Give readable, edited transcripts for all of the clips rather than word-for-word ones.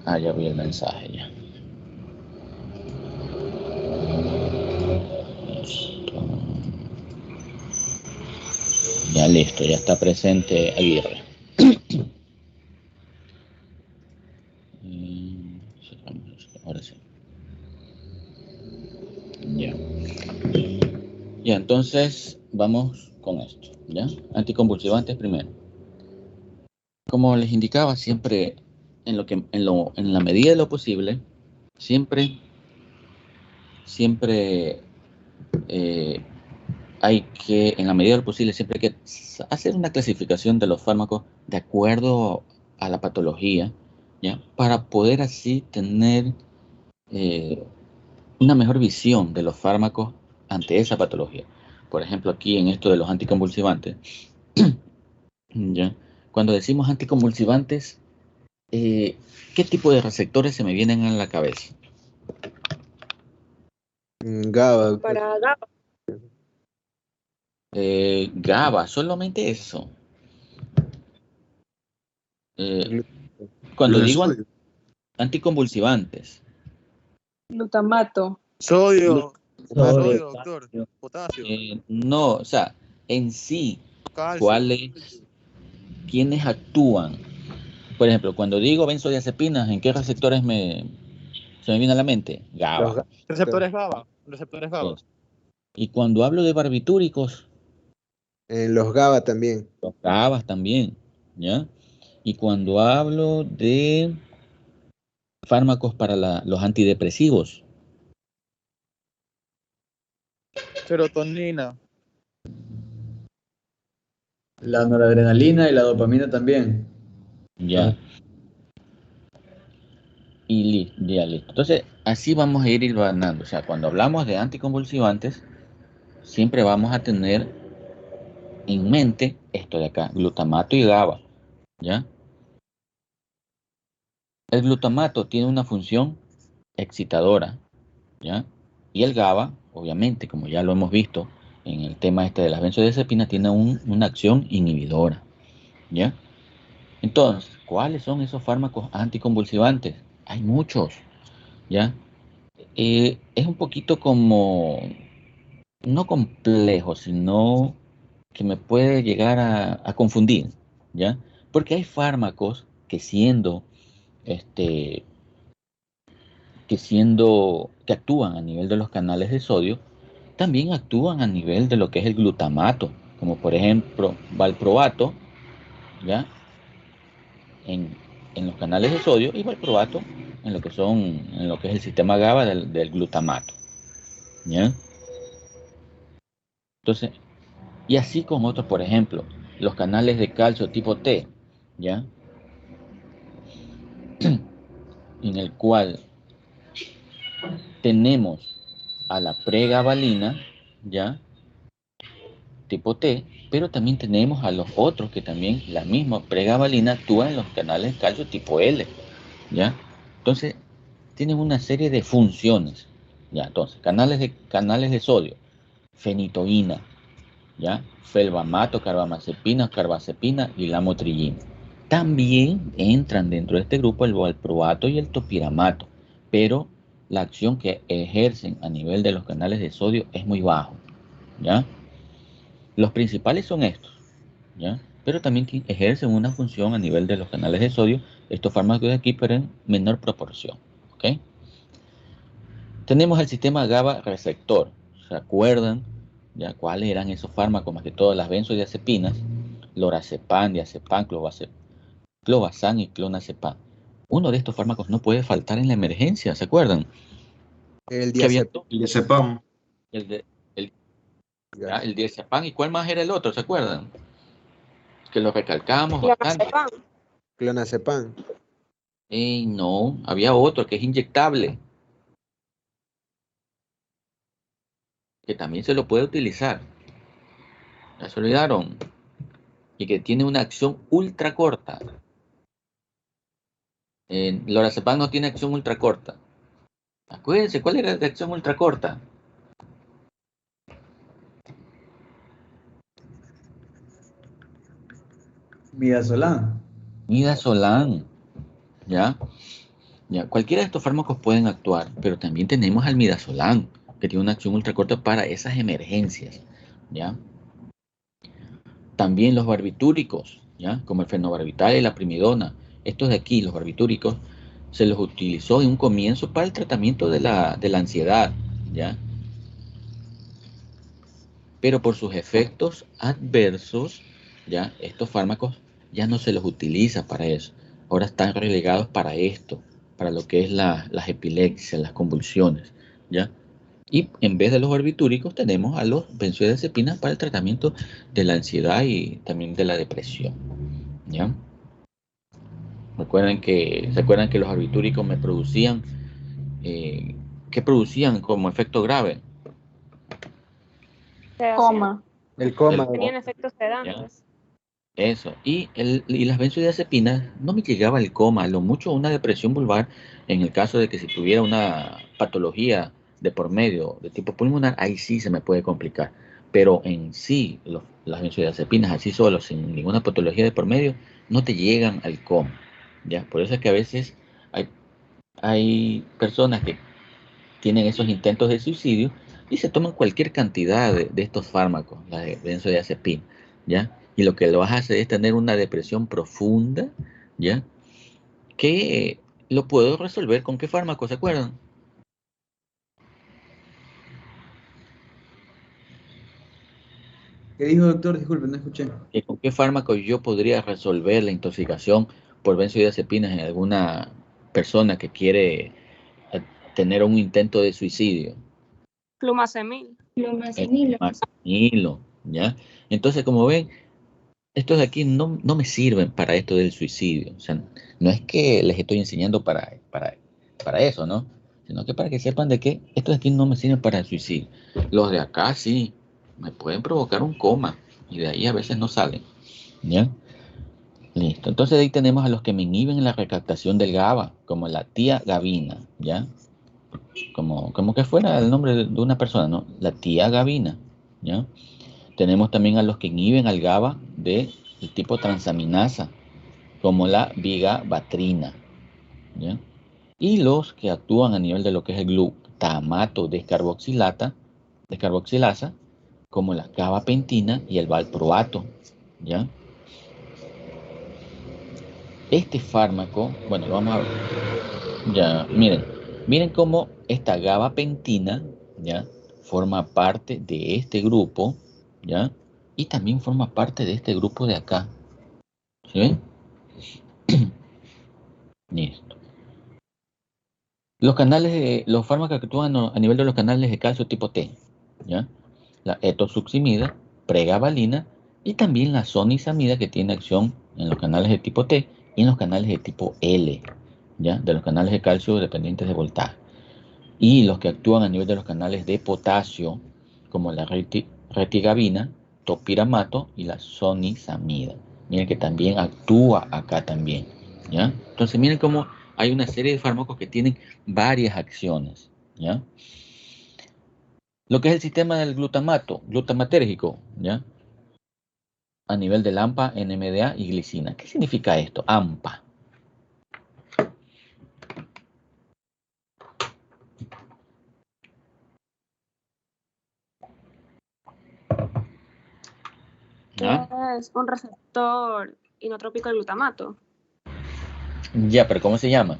Ya vi el mensaje ya. Ya listo, ya está presente Aguirre. Ahora sí. Ya. Ya, entonces vamos con esto, ¿ya? Anticonvulsivantes primero. Como les indicaba, siempre en la medida de lo posible, siempre hay que, en la medida de lo posible, siempre hay que hacer una clasificación de los fármacos de acuerdo a la patología, ¿ya? Para poder así tener una mejor visión de los fármacos ante esa patología. Por ejemplo, aquí en esto de los anticonvulsivantes, ¿ya? Cuando decimos anticonvulsivantes, ¿qué tipo de receptores se me vienen a la cabeza? GABA, doctor. Para GABA. GABA, solamente eso. Cuando digo anticonvulsivantes. Glutamato. Sodio, Sodio, doctor. calcio. Potasio. No, o sea, en sí, Calcio. ¿quiénes actúan? Por ejemplo, cuando digo benzodiazepinas, ¿en qué receptores se me viene a la mente? GABA. Receptores GABA. Receptores GABA. Y cuando hablo de barbitúricos, En los GABA también. los GABA también, ¿ya? Y cuando hablo de fármacos para los antidepresivos, Serotonina. La noradrenalina y la dopamina también. ya. Y ya listo. Entonces, así vamos a ir hilvanando. O sea, cuando hablamos de anticonvulsivantes, siempre vamos a tener en mente esto de acá, glutamato y GABA, ¿ya? El glutamato tiene una función excitadora, ¿ya? Y el GABA, obviamente, como ya lo hemos visto en el tema este de las benzodiazepinas, tiene una acción inhibidora, ¿ya? Entonces, ¿cuáles son esos fármacos anticonvulsivantes? Hay muchos, ¿ya? Es un poquito como, no complejo, sino que me puede llegar a confundir, ¿ya? Porque hay fármacos este, que actúan a nivel de los canales de sodio, también actúan a nivel de lo que es el glutamato, como por ejemplo valproato, ¿ya? En los canales de sodio y valproato en lo que es el sistema GABA del glutamato, ¿ya? Entonces, y así con otros, por ejemplo, los canales de calcio tipo T, ¿ya? En el cual tenemos a la pregabalina, ¿ya? Tipo T, pero también tenemos a los otros que también la misma pregabalina actúa en los canales de calcio tipo L, ¿ya? Entonces, tienen una serie de funciones, ¿ya? Entonces, canales de sodio, fenitoína, ¿ya? Felbamato, carbamazepina y lamotrigina. También entran dentro de este grupo el valproato y el topiramato, pero la acción que ejercen a nivel de los canales de sodio es muy bajo, ¿ya? Los principales son estos, ¿ya? Pero también ejercen una función a nivel de los canales de sodio, estos fármacos de aquí, pero en menor proporción, ¿ok? Tenemos el sistema GABA receptor. ¿Se acuerdan ya cuáles eran esos fármacos? Más que todas las benzodiazepinas, lorazepam, diazepam, clobazam y clonazepam. Uno de estos fármacos no puede faltar en la emergencia, ¿se acuerdan? El Que había diazepam. el diazepam, ¿y cuál más era el otro? ¿Se acuerdan? Que lo recalcábamos bastante. Clonazepam. No, había otro que es inyectable, que también se lo puede utilizar. ¿Ya se olvidaron? Y que tiene una acción ultra corta. Lorazepam no tiene acción ultra corta. Acuérdense, ¿cuál era la acción ultra corta? Midazolam. Midazolam, ¿ya? ¿ya? Cualquiera de estos fármacos pueden actuar, pero también tenemos al midazolam, que tiene una acción ultracorta para esas emergencias, ¿ya? También los barbitúricos, ¿ya? Como el fenobarbital y la primidona. Estos de aquí, los barbitúricos, se los utilizó en un comienzo para el tratamiento de la ansiedad, ¿ya? Pero por sus efectos adversos, ¿ya? Estos fármacos ya no se los utiliza para eso. Ahora están relegados para esto, para lo que es las epilepsias, las convulsiones, ¿ya? Y en vez de los barbitúricos tenemos a los benzodiazepinas para el tratamiento de la ansiedad y también de la depresión, ¿ya? ¿Se acuerdan que los barbitúricos me producían, qué producían como efecto grave? Coma. El coma. Tenían efectos ¿Ya? sedantes. Eso. Y las benzodiazepinas no me llegaba al coma, a lo mucho una depresión vulvar en el caso de que si tuviera una patología de por medio de tipo pulmonar, ahí sí se me puede complicar. Pero en sí, las benzodiazepinas así solo, sin ninguna patología de por medio, no te llegan al coma. ¿Ya? Por eso es que a veces hay personas que tienen esos intentos de suicidio y se toman cualquier cantidad de estos fármacos, la de benzodiazepina, ¿ya? Y lo que lo hace es tener una depresión profunda, ¿ya? Que lo puedo resolver con qué fármaco, ¿se acuerdan? ¿Qué dijo, doctor? Disculpe, no escuché. Que con qué fármaco yo podría resolver la intoxicación por benzodiazepinas en alguna persona que quiere tener un intento de suicidio. Plumacemil. Flumacenilo. Hilo, ¿ya? Entonces, como ven, estos de aquí no me sirven para esto del suicidio. O sea, no es que les estoy enseñando para eso, ¿no? Sino que para que sepan de que estos de aquí no me sirven para el suicidio. Los de acá sí, me pueden provocar un coma y de ahí a veces no salen, ¿ya? Listo. Entonces de ahí tenemos a los que me inhiben la recaptación del GABA, como la tía Gavina, ¿ya? Como que fuera el nombre de una persona, ¿no? La tía Gavina, ¿ya? Tenemos también a los que inhiben al GABA del tipo transaminasa, como la vigabatrina, ¿ya? Y los que actúan a nivel de lo que es el glutamato descarboxilasa, como la gabapentina y el valproato, ¿ya? Este fármaco, bueno, lo vamos a ver, ya, miren cómo esta gabapentina, ¿ya? Forma parte de este grupo, ¿ya? Y también forma parte de este grupo de acá, ¿sí ven? Listo. Los fármacos que actúan a nivel de los canales de calcio tipo T, ¿ya? La etosuximida, pregabalina y también la sonisamida que tiene acción en los canales de tipo T y en los canales de tipo L, ¿ya? De los canales de calcio dependientes de voltaje. Y los que actúan a nivel de los canales de potasio, como la retigabina, topiramato y la sonisamida. Miren que también actúa acá también, ¿ya? Entonces miren cómo hay una serie de fármacos que tienen varias acciones, ¿ya? Lo que es el sistema del glutamatérgico, ¿ya? A nivel del AMPA, NMDA y glicina. ¿Qué significa esto? AMPA. ¿Ah? Es un receptor inotrópico del glutamato. Ya, pero ¿cómo se llama?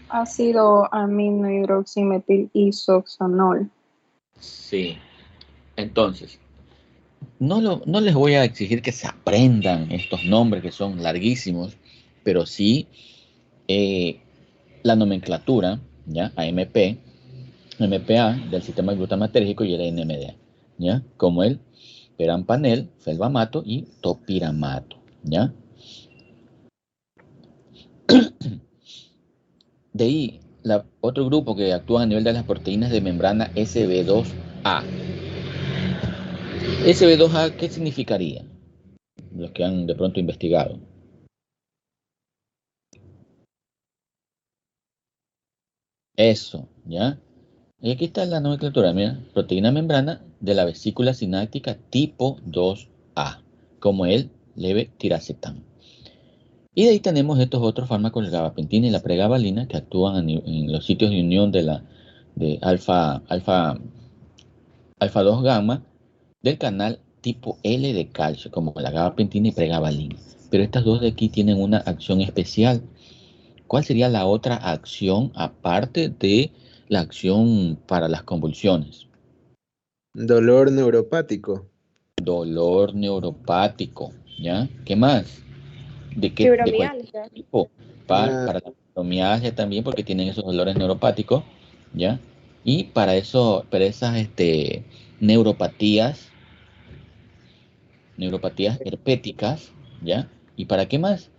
Ácido aminohidroximetil isoxanol. Sí. Entonces, no les voy a exigir que se aprendan estos nombres que son larguísimos, pero sí la nomenclatura, ¿ya? AMP, MPA del sistema glutamatérgico y el NMDA, ¿ya? Como el perampanel, felbamato y topiramato, ¿ya? De ahí, otro grupo que actúa a nivel de las proteínas de membrana SB2A. SB2A, ¿qué significaría? Los que han de pronto investigado. Eso, ¿ya? Y aquí está la nomenclatura, mira, proteína membrana de la vesícula sináptica tipo 2A, como el levetiracetam. Y de ahí tenemos estos otros fármacos, el gabapentina y la pregabalina, que actúan en los sitios de unión de alfa 2 gamma del canal tipo L de calcio, como la gabapentina y pregabalina. Pero estas dos de aquí tienen una acción especial. ¿Cuál sería la otra acción aparte de la acción para las convulsiones? Dolor neuropático. Dolor neuropático, ¿ya? ¿Qué más? ¿De cuál Fibromialgia. tipo? Ah, Para la fibromialgia también, porque tienen esos dolores neuropáticos, ¿ya? Y para esas neuropatías, neuropatías herpéticas, ¿ya? ¿Y para qué más?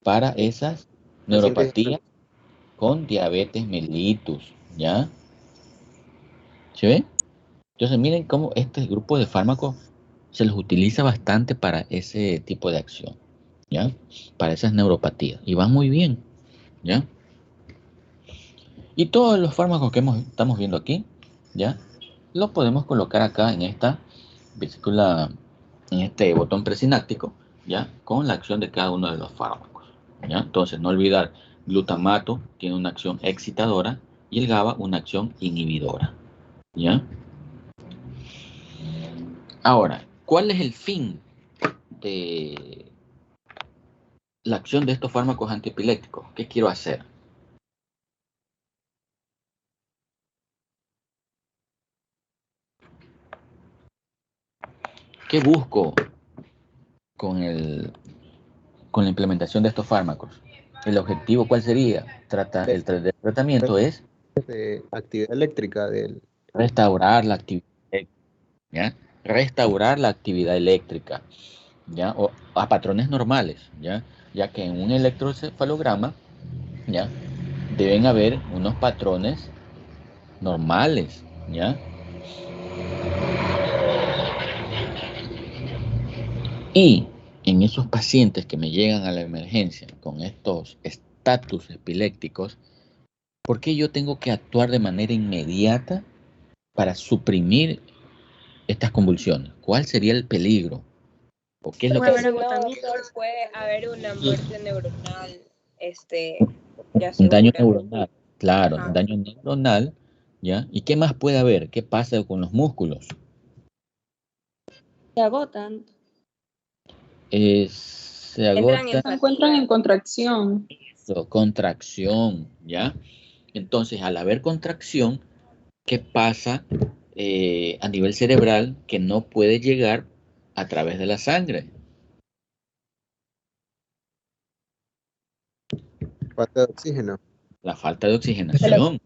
Para esas pacientes. neuropatías con diabetes mellitus, ¿ya? ¿Se ve? Entonces miren cómo este grupo de fármacos se los utiliza bastante para ese tipo de acción, ¿ya? Para esas neuropatías. Y van muy bien, ¿ya? Y todos los fármacos que estamos viendo aquí, ¿ya? Los podemos colocar acá en esta vesícula, en este botón presináptico, ¿ya? Con la acción de cada uno de los fármacos, ¿ya? Entonces, no olvidar, glutamato tiene una acción excitadora y el GABA una acción inhibidora, ¿ya? Ahora, ¿cuál es el fin de la acción de estos fármacos antiepilépticos? ¿Qué quiero hacer? ¿Qué busco con con la implementación de estos fármacos? ¿El objetivo cuál sería? El tratamiento es De actividad eléctrica del. restaurar la actividad eléctrica, ¿ya? Restaurar la actividad eléctrica, ¿ya? O a patrones normales, ¿ya? Ya que en un electroencefalograma, ¿ya? Deben haber unos patrones normales, ¿ya? Y en esos pacientes que me llegan a la emergencia con estos estatus epilépticos, ¿por qué yo tengo que actuar de manera inmediata para suprimir estas convulsiones? ¿Cuál sería el peligro? ¿O qué es lo Puede que haber se... Porque si no, agotamiento. doctor, puede haber una muerte neuronal, ya Un daño segura. neuronal, claro, un Ajá. daño neuronal, ¿ya? ¿Y qué más puede haber? ¿Qué pasa con los músculos? Se agotan. Se Entran agota en Se encuentran en fatiga. contracción. su contracción, ¿ya? Entonces, al haber contracción, ¿qué pasa a nivel cerebral que no puede llegar a través de la sangre? Falta de oxígeno. La falta de oxigenación,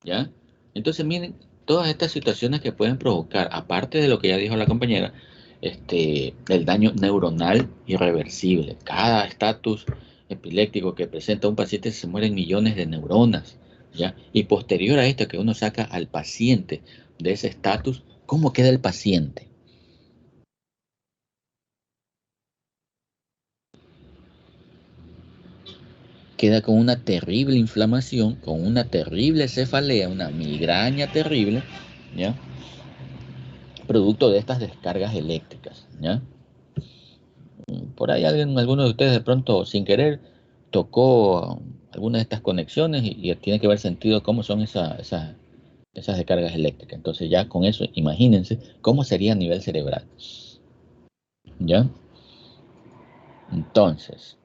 ¿ya? Entonces, miren, todas estas situaciones que pueden provocar, aparte de lo que ya dijo la compañera, el daño neuronal irreversible. Cada estatus epiléptico que presenta un paciente se mueren millones de neuronas, ¿ya? Y posterior a esto que uno saca al paciente de ese estatus, ¿cómo queda el paciente? Queda con una terrible inflamación, con una terrible cefalea, una migraña terrible, ¿ya? Producto de estas descargas eléctricas, ¿ya? Por ahí alguno de ustedes de pronto sin querer tocó alguna de estas conexiones y tiene que haber sentido cómo son esas descargas eléctricas. Entonces ya con eso, imagínense cómo sería a nivel cerebral, ¿ya? Entonces,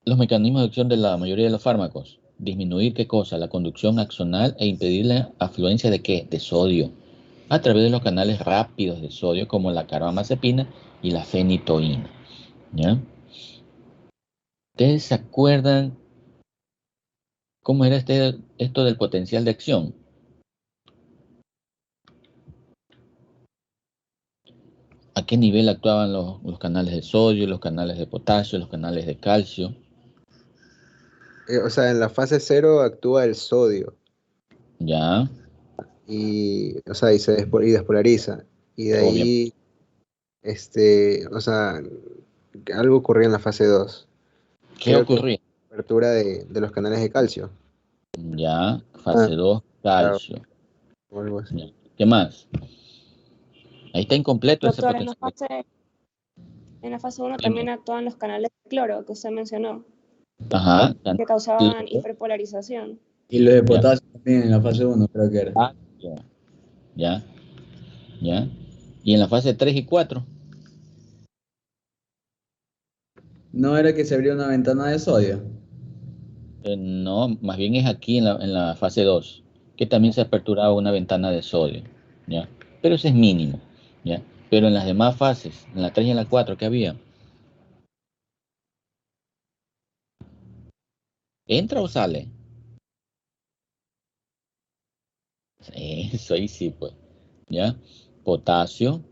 los mecanismos de acción de la mayoría de los fármacos: disminuir ¿qué cosa? La conducción axonal e impedir la afluencia de ¿qué? De sodio a través de los canales rápidos de sodio como la carbamazepina y la fenitoína, ¿ya? ¿Ustedes se acuerdan cómo era esto del potencial de acción? ¿A qué nivel actuaban los canales de sodio, los canales de potasio, los canales de calcio? O sea, en la fase cero actúa el sodio Ya, y, o sea, y despolariza. Y de obviamente. ahí, o sea, algo ocurría en la fase 2. ¿Qué Creo que ocurría? apertura de los canales de calcio. Ya, Ah, fase 2, claro, calcio. o algo así. Ya. ¿Qué más? Ahí está incompleto ese Doctor, potencial. en la fase 1 Dime. también actúan los canales de cloro que usted mencionó. Ajá. que causaban hiperpolarización. Y los de Ya. potasio también en la fase 1, creo que era. Ah, ya, ya. Y en la fase 3 y 4, No era que se abría una ventana de sodio. no, más bien es aquí en la fase 2, que también se aperturaba una ventana de sodio, ¿ya? Pero ese es mínimo, ¿ya? Pero en las demás fases, en la 3 y en la 4, ¿qué había? ¿Entra o sale? Eso ahí sí, pues, ¿ya? Potasio,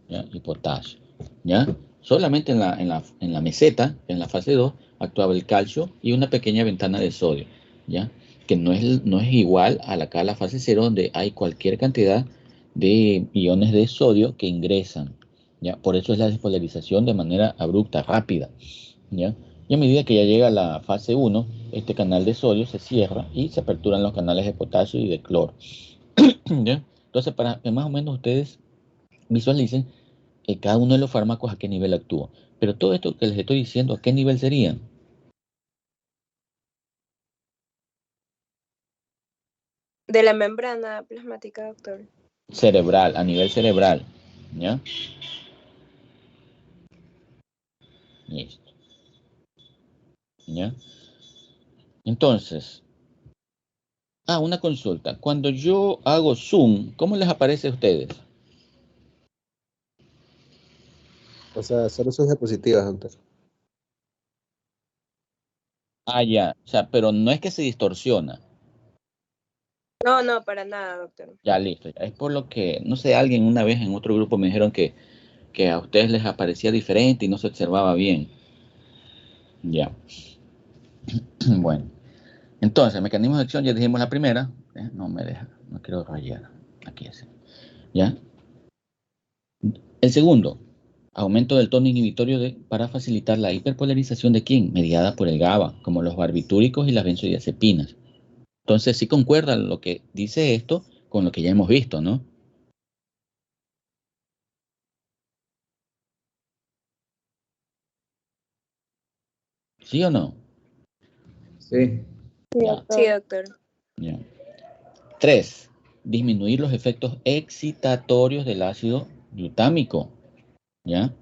¿ya? Y potasio, ¿ya? Solamente en la meseta, en la fase 2, actuaba el calcio y una pequeña ventana de sodio, ¿ya? Que no es igual a acá a la fase 0, donde hay cualquier cantidad de iones de sodio que ingresan, ¿ya? Por eso es la despolarización de manera abrupta, rápida, ¿ya? Y a medida que ya llega a la fase 1, este canal de sodio se cierra y se aperturan los canales de potasio y de cloro, ¿ya? Entonces, para que más o menos ustedes visualicen cada uno de los fármacos a qué nivel actúa. Pero todo esto que les estoy diciendo, ¿a qué nivel sería? De la membrana plasmática, doctor. Cerebral, a nivel cerebral. ¿Ya? Listo. ¿Ya? Entonces, una consulta. Cuando yo hago zoom, ¿cómo les aparece a ustedes? O sea, solo sus diapositivas, Hunter. Ya. O sea, pero no es que se distorsiona. No, no, para nada, doctor. Ya, listo. Ya. Es por lo que, no sé, alguien una vez en otro grupo me dijeron que a ustedes les aparecía diferente y no se observaba bien. Ya. Bueno. Entonces, mecanismos de acción, ya dijimos la primera. No me deja, no quiero rayar. Aquí así. ¿Ya? El segundo, aumento del tono inhibitorio para facilitar la hiperpolarización de quién, mediada por el GABA, como los barbitúricos y las benzodiazepinas. Entonces, sí concuerda lo que dice esto con lo que ya hemos visto, ¿no? ¿Sí o no? Sí. Sí, Ya, Sí, doctor. doctor. ya. 3. Disminuir los efectos excitatorios del ácido glutámico, ¿ya?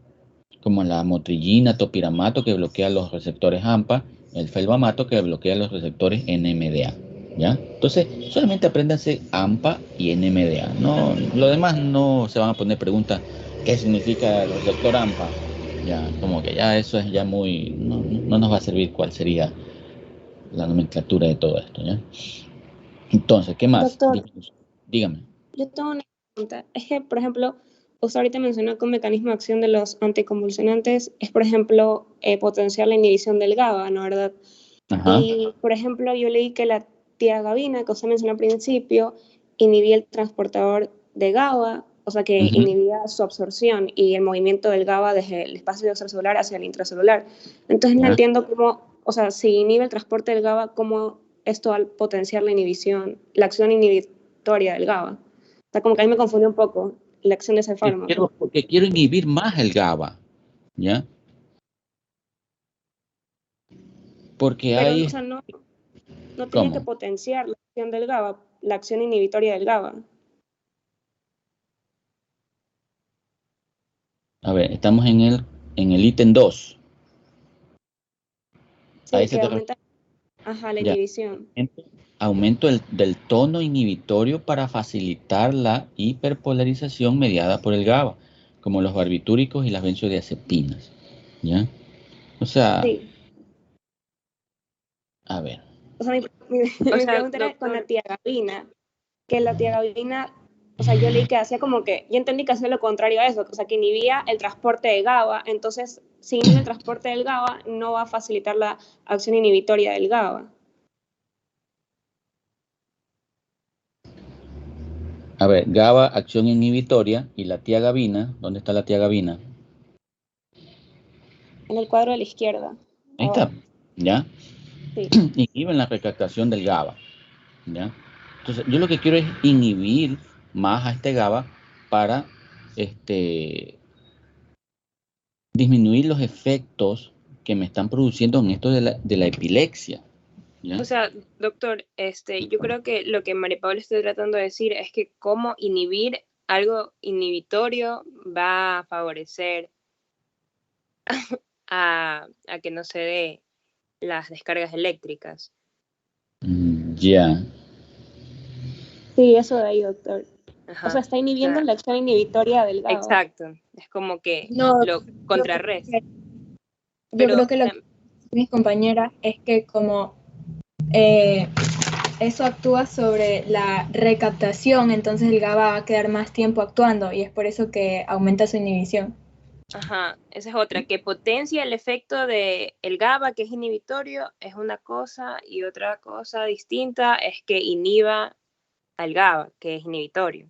Como la motrillina, topiramato, que bloquea los receptores AMPA, el felbamato, que bloquea los receptores NMDA, ¿ya? Entonces, solamente apréndanse AMPA y NMDA. No, lo demás no se van a poner preguntas, ¿qué significa el receptor AMPA? Ya, como que ya eso es ya muy, no nos va a servir cuál sería la nomenclatura de todo esto, ¿ya? Entonces, ¿qué más? Doctor, Dígame. yo tengo una pregunta. Es que, por ejemplo, usted ahorita mencionó que un mecanismo de acción de los anticonvulsionantes es, por ejemplo, potenciar la inhibición del GABA, ¿no? ¿Verdad? Ajá. Y, por ejemplo, yo leí que la tiagabina, que usted mencionó al principio, inhibía el transportador de GABA, o sea, que Ujú. inhibía su absorción y el movimiento del GABA desde el espacio extracelular hacia el intracelular. Entonces no ¿Ya? entiendo cómo, o sea, si inhibe el transporte del GABA, cómo esto al potenciar la inhibición, la acción inhibitoria del GABA. O sea, como que a mí me confundió un poco la acción de ese fármaco. Porque quiero inhibir más el GABA, ¿ya? Porque Pero, hay, o sea, no tenía que ¿cómo? potenciar la acción del GABA, la acción inhibitoria del GABA. A ver, estamos en el ítem 2. A Sí, ese que te aumenta, ajá, la ya. inhibición. Aumento del tono inhibitorio para facilitar la hiperpolarización mediada por el GABA, como los barbitúricos y las benzodiazepinas, ¿ya? O sea, Sí. a ver, O sea, O mi sea, pregunta era con la doctor, tiagabina, que la tiagabina, o sea, yo leí que hacía como que, yo entendí que hacía lo contrario a eso, o sea, que inhibía el transporte de GABA, entonces, si inhibe el transporte del GABA, no va a facilitar la acción inhibitoria del GABA. GABA, acción inhibitoria, y la tiagabina, ¿dónde está la tiagabina? En el cuadro de la izquierda, Ahí está, abajo. ¿ya? Sí. Inhiben la recaptación del GABA, ¿ya? Entonces, yo lo que quiero es inhibir más a este GABA para disminuir los efectos que me están produciendo en esto de la epilepsia. ¿Ya? O sea, doctor, yo creo que lo que María Paula está tratando de decir es que cómo inhibir algo inhibitorio va a favorecer a que no se dé las descargas eléctricas. Ya. Sí, eso de ahí, doctor. Ajá. O sea, está inhibiendo la acción inhibitoria del GABA. Exacto, es como que No, lo contrarresta. yo creo que lo que mis compañeras es que como eso actúa sobre la recaptación, entonces el GABA va a quedar más tiempo actuando y es por eso que aumenta su inhibición. Ajá, esa es otra, que potencia el efecto de el GABA, que es inhibitorio, es una cosa, y otra cosa distinta es que inhiba al GABA, que es inhibitorio.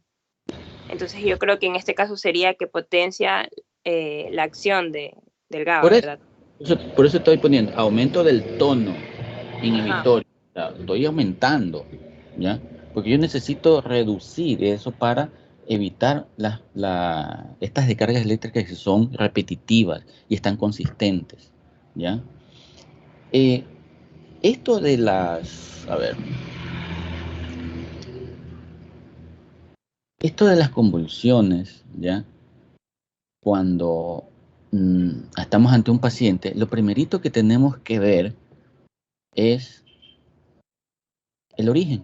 Entonces yo creo que en este caso sería que potencia la acción del GABA, ¿verdad? Por eso estoy poniendo aumento del tono inhibitorio. O sea, estoy aumentando, ¿ya? Porque yo necesito reducir eso para evitar estas descargas eléctricas que son repetitivas y están consistentes, ¿ya? Esto de esto de las convulsiones, ¿ya? Cuando estamos ante un paciente, lo primerito que tenemos que ver es el origen.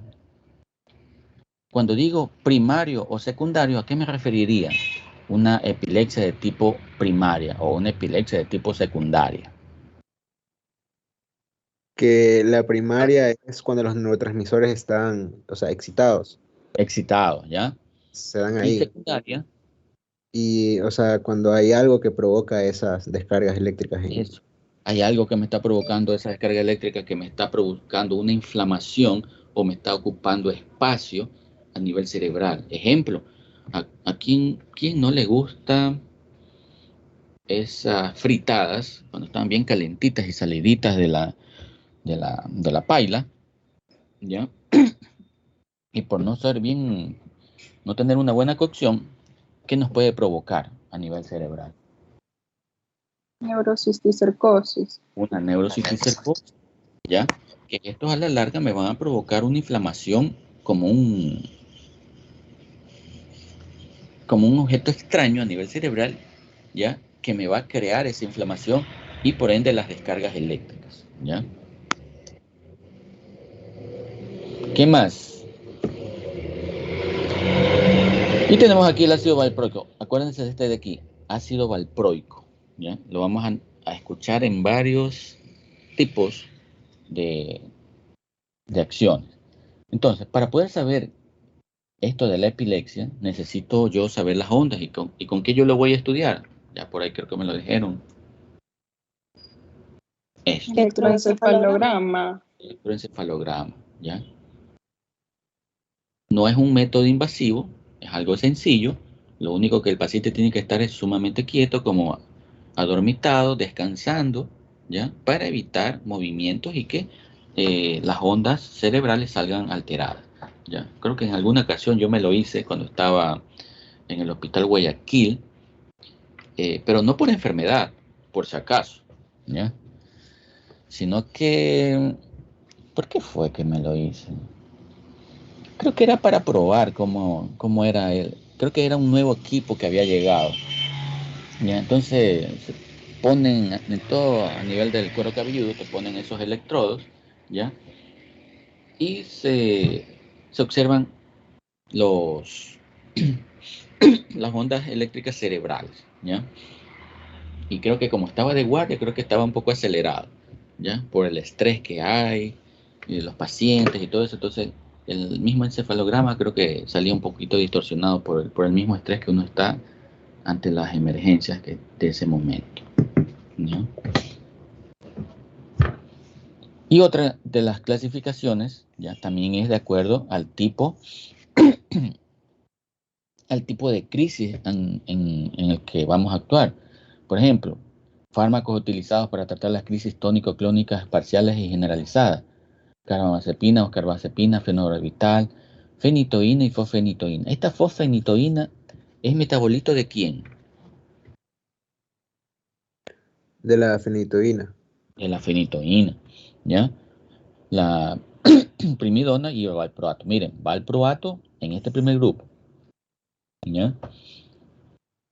Cuando digo primario o secundario, ¿a qué me referiría? Una epilepsia de tipo primaria o una epilepsia de tipo secundaria. Que la primaria es cuando los neurotransmisores están, o sea, excitados. Excitados, ¿ya? Se dan Y ahí. secundaria. Y, o sea, cuando hay algo que provoca esas descargas eléctricas. Eso. Hay algo que me está provocando esa descarga eléctrica, que me está provocando una inflamación o me está ocupando espacio a nivel cerebral. Ejemplo, ¿a quién no le gusta esas fritadas cuando están bien calentitas y saliditas de la paila? ¿Ya? Y por no ser bien, no tener una buena cocción, ¿qué nos puede provocar a nivel cerebral? Neurocisticercosis. Una neurocisticercosis, ¿ya? Que estos a la larga me van a provocar una inflamación como un objeto extraño a nivel cerebral, ¿ya? Que me va a crear esa inflamación y por ende las descargas eléctricas, ¿ya? ¿Qué más? Y tenemos aquí el ácido valproico. Acuérdense de este de aquí, ácido valproico, ¿ya? Lo vamos a escuchar en varios tipos de acciones. Entonces, para poder saber esto de la epilepsia, necesito yo saber las ondas y con qué yo lo voy a estudiar. Ya por ahí creo que me lo dijeron. Electroencefalograma. Electroencefalograma, ¿ya? No es un método invasivo, es algo sencillo. Lo único que el paciente tiene que estar es sumamente quieto, como adormitado, descansando, ¿ya? Para evitar movimientos y que las ondas cerebrales salgan alteradas, ¿ya? Creo que en alguna ocasión yo me lo hice cuando estaba en el hospital Guayaquil, pero no por enfermedad, por si acaso, ¿ya? Sino que, ¿por qué fue que me lo hice? Creo que era para probar cómo era él. Creo que era un nuevo equipo que había llegado. ¿Ya? Entonces se ponen en todo a nivel del cuero cabelludo, te ponen esos electrodos, ¿ya? Y se observan las ondas eléctricas cerebrales, ¿ya? Y creo que como estaba de guardia, creo que estaba un poco acelerado, ¿ya? Por el estrés que hay, y de los pacientes y todo eso. Entonces el mismo encefalograma creo que salía un poquito distorsionado por el mismo estrés que uno está ante las emergencias de ese momento, ¿no? Y otra de las clasificaciones ya también es de acuerdo al tipo de crisis en el que vamos a actuar. Por ejemplo, fármacos utilizados para tratar las crisis tónico-clónicas parciales y generalizadas: carbamazepina o carbazepina, fenobarbital, fenitoína y fosfenitoína. ¿Esta fosfenitoína es metabolito de quién? De la fenitoína. de la fenitoína, ¿ya? La primidona y el valproato. Miren, valproato en este primer grupo, ¿ya?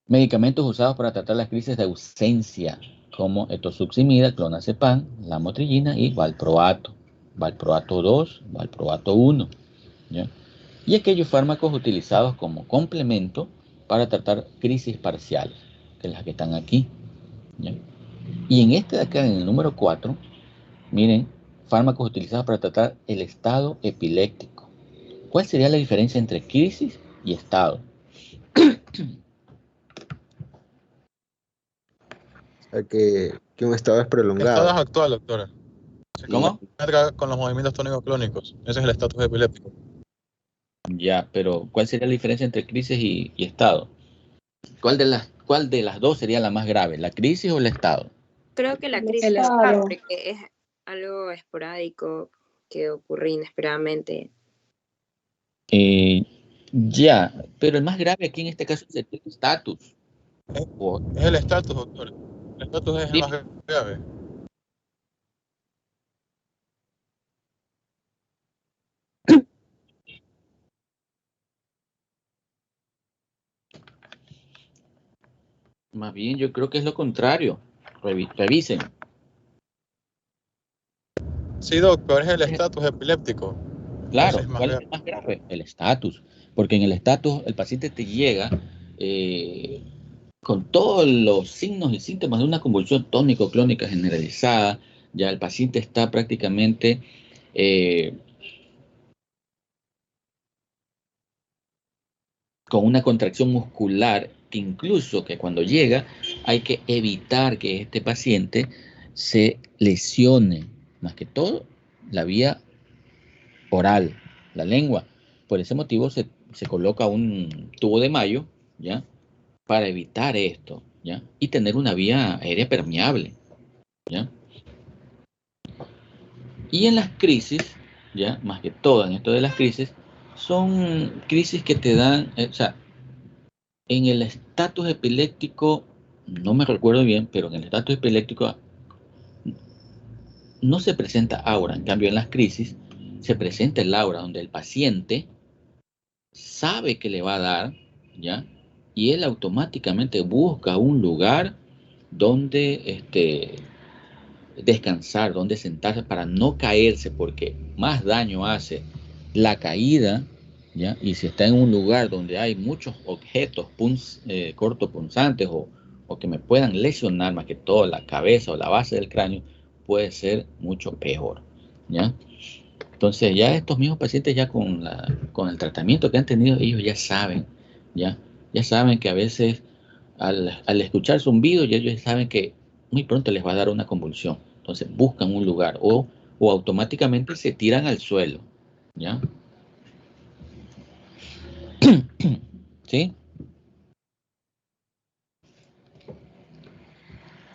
Medicamentos usados para tratar las crisis de ausencia, como etosuximida, clonazepam, lamotrigina y valproato. Valproato 2, valproato 1, ¿ya? Y aquellos fármacos utilizados como complemento para tratar crisis parciales, que es las que están aquí, ¿ya? Y en este de acá, en el número 4, miren, fármacos utilizados para tratar el estado epiléptico. ¿Cuál sería la diferencia entre crisis y estado? O sea, que un estado es El estado es prolongado. actual, doctora. Se ¿Cómo? encuentra con los movimientos tónicos clónicos. Ese es el estatus epiléptico. Ya, pero ¿cuál sería la diferencia entre crisis y estado? ¿Cuál de las dos sería la más grave, la crisis o el estado? Creo que la El crisis estado. porque es algo esporádico que ocurre inesperadamente. Ya, pero el más grave aquí en este caso es el estatus. O- Es el estatus, doctora. El estatus es el Sí. más grave. Más bien yo creo que es lo contrario. Revisen. Sí, doc, pero es el estatus epiléptico. Claro, Ese es más ¿cuál es grave. el más grave? El estatus. Porque en el estatus el paciente te llega con todos los signos y síntomas de una convulsión tónico-clónica generalizada. Ya el paciente está prácticamente con una contracción muscular que incluso que cuando llega hay que evitar que este paciente se lesione, más que todo la vía oral, la lengua. Por ese motivo se coloca un tubo de Mayo, ¿ya? Para evitar esto, ¿ya? Y tener una vía aérea permeable, ¿ya? Y en las crisis, ¿ya? Más que todo en esto de las crisis, son crisis que te dan, o sea, en el estatus epiléptico, no me recuerdo bien, pero en el estatus epiléptico no se presenta aura. En cambio, en las crisis se presenta el aura donde el paciente sabe que le va a dar, ¿ya? Y él automáticamente busca un lugar donde descansar, donde sentarse para no caerse, porque más daño hace la caída, ¿ya? Y si está en un lugar donde hay muchos objetos cortopunzantes o que me puedan lesionar más que todo la cabeza o la base del cráneo, puede ser mucho peor, ¿ya? Entonces ya estos mismos pacientes ya con el tratamiento que han tenido, ellos ya saben, ya saben que a veces al escuchar zumbido, ya ellos saben que muy pronto les va a dar una convulsión. Entonces buscan un lugar o automáticamente se tiran al suelo, ¿ya? ¿Sí?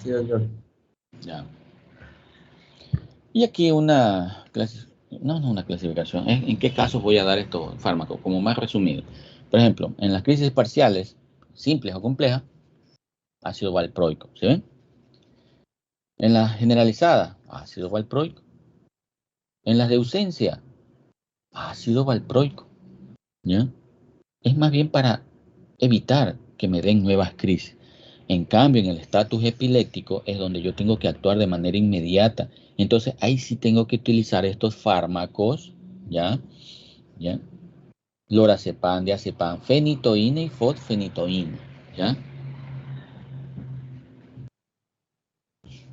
Sí, doctor. Ya. Y aquí una clasificación. ¿En qué casos voy a dar estos fármacos? Como más resumido. Por ejemplo, en las crisis parciales, simples o complejas, ácido valproico. ¿Sí ven? En las generalizadas, ácido valproico. En las de ausencia, ácido valproico. ¿Ya? Es más bien para evitar que me den nuevas crisis. En cambio, en el estatus epiléptico es donde yo tengo que actuar de manera inmediata. Entonces, ahí sí tengo que utilizar estos fármacos, ¿ya? ¿Ya? Lorazepam, diazepam, fenitoína y fosfenitoína, ¿ya?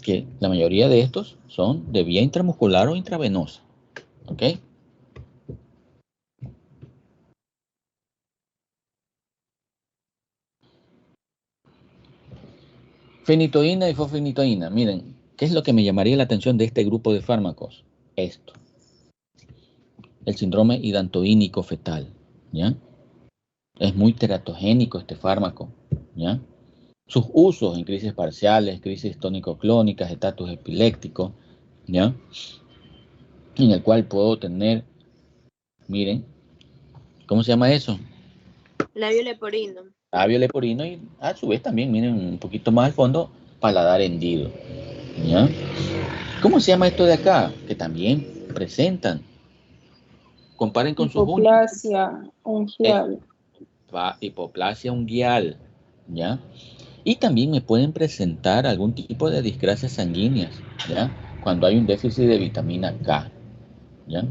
Que la mayoría de estos son de vía intramuscular o intravenosa, ¿ok? Fenitoína y fosfenitoína, miren, ¿qué es lo que me llamaría la atención de este grupo de fármacos? Esto, el síndrome hidantoínico fetal, ¿ya? Es muy teratogénico este fármaco, ¿ya? Sus usos en crisis parciales, crisis tónico-clónicas, estatus epiléptico, ¿ya? En el cual puedo tener, miren, ¿cómo se llama eso? Labio leporino. Labio leporino y a su vez también, miren, un poquito más al fondo, paladar hendido, ¿ya? ¿Cómo se llama esto de acá? Que también presentan. Comparen con sus uñas. Hipoplasia unguial. Hipoplasia unguial, ¿ya? Y también me pueden presentar algún tipo de discrasias sanguíneas, ¿ya? Cuando hay un déficit de vitamina K, ¿ya?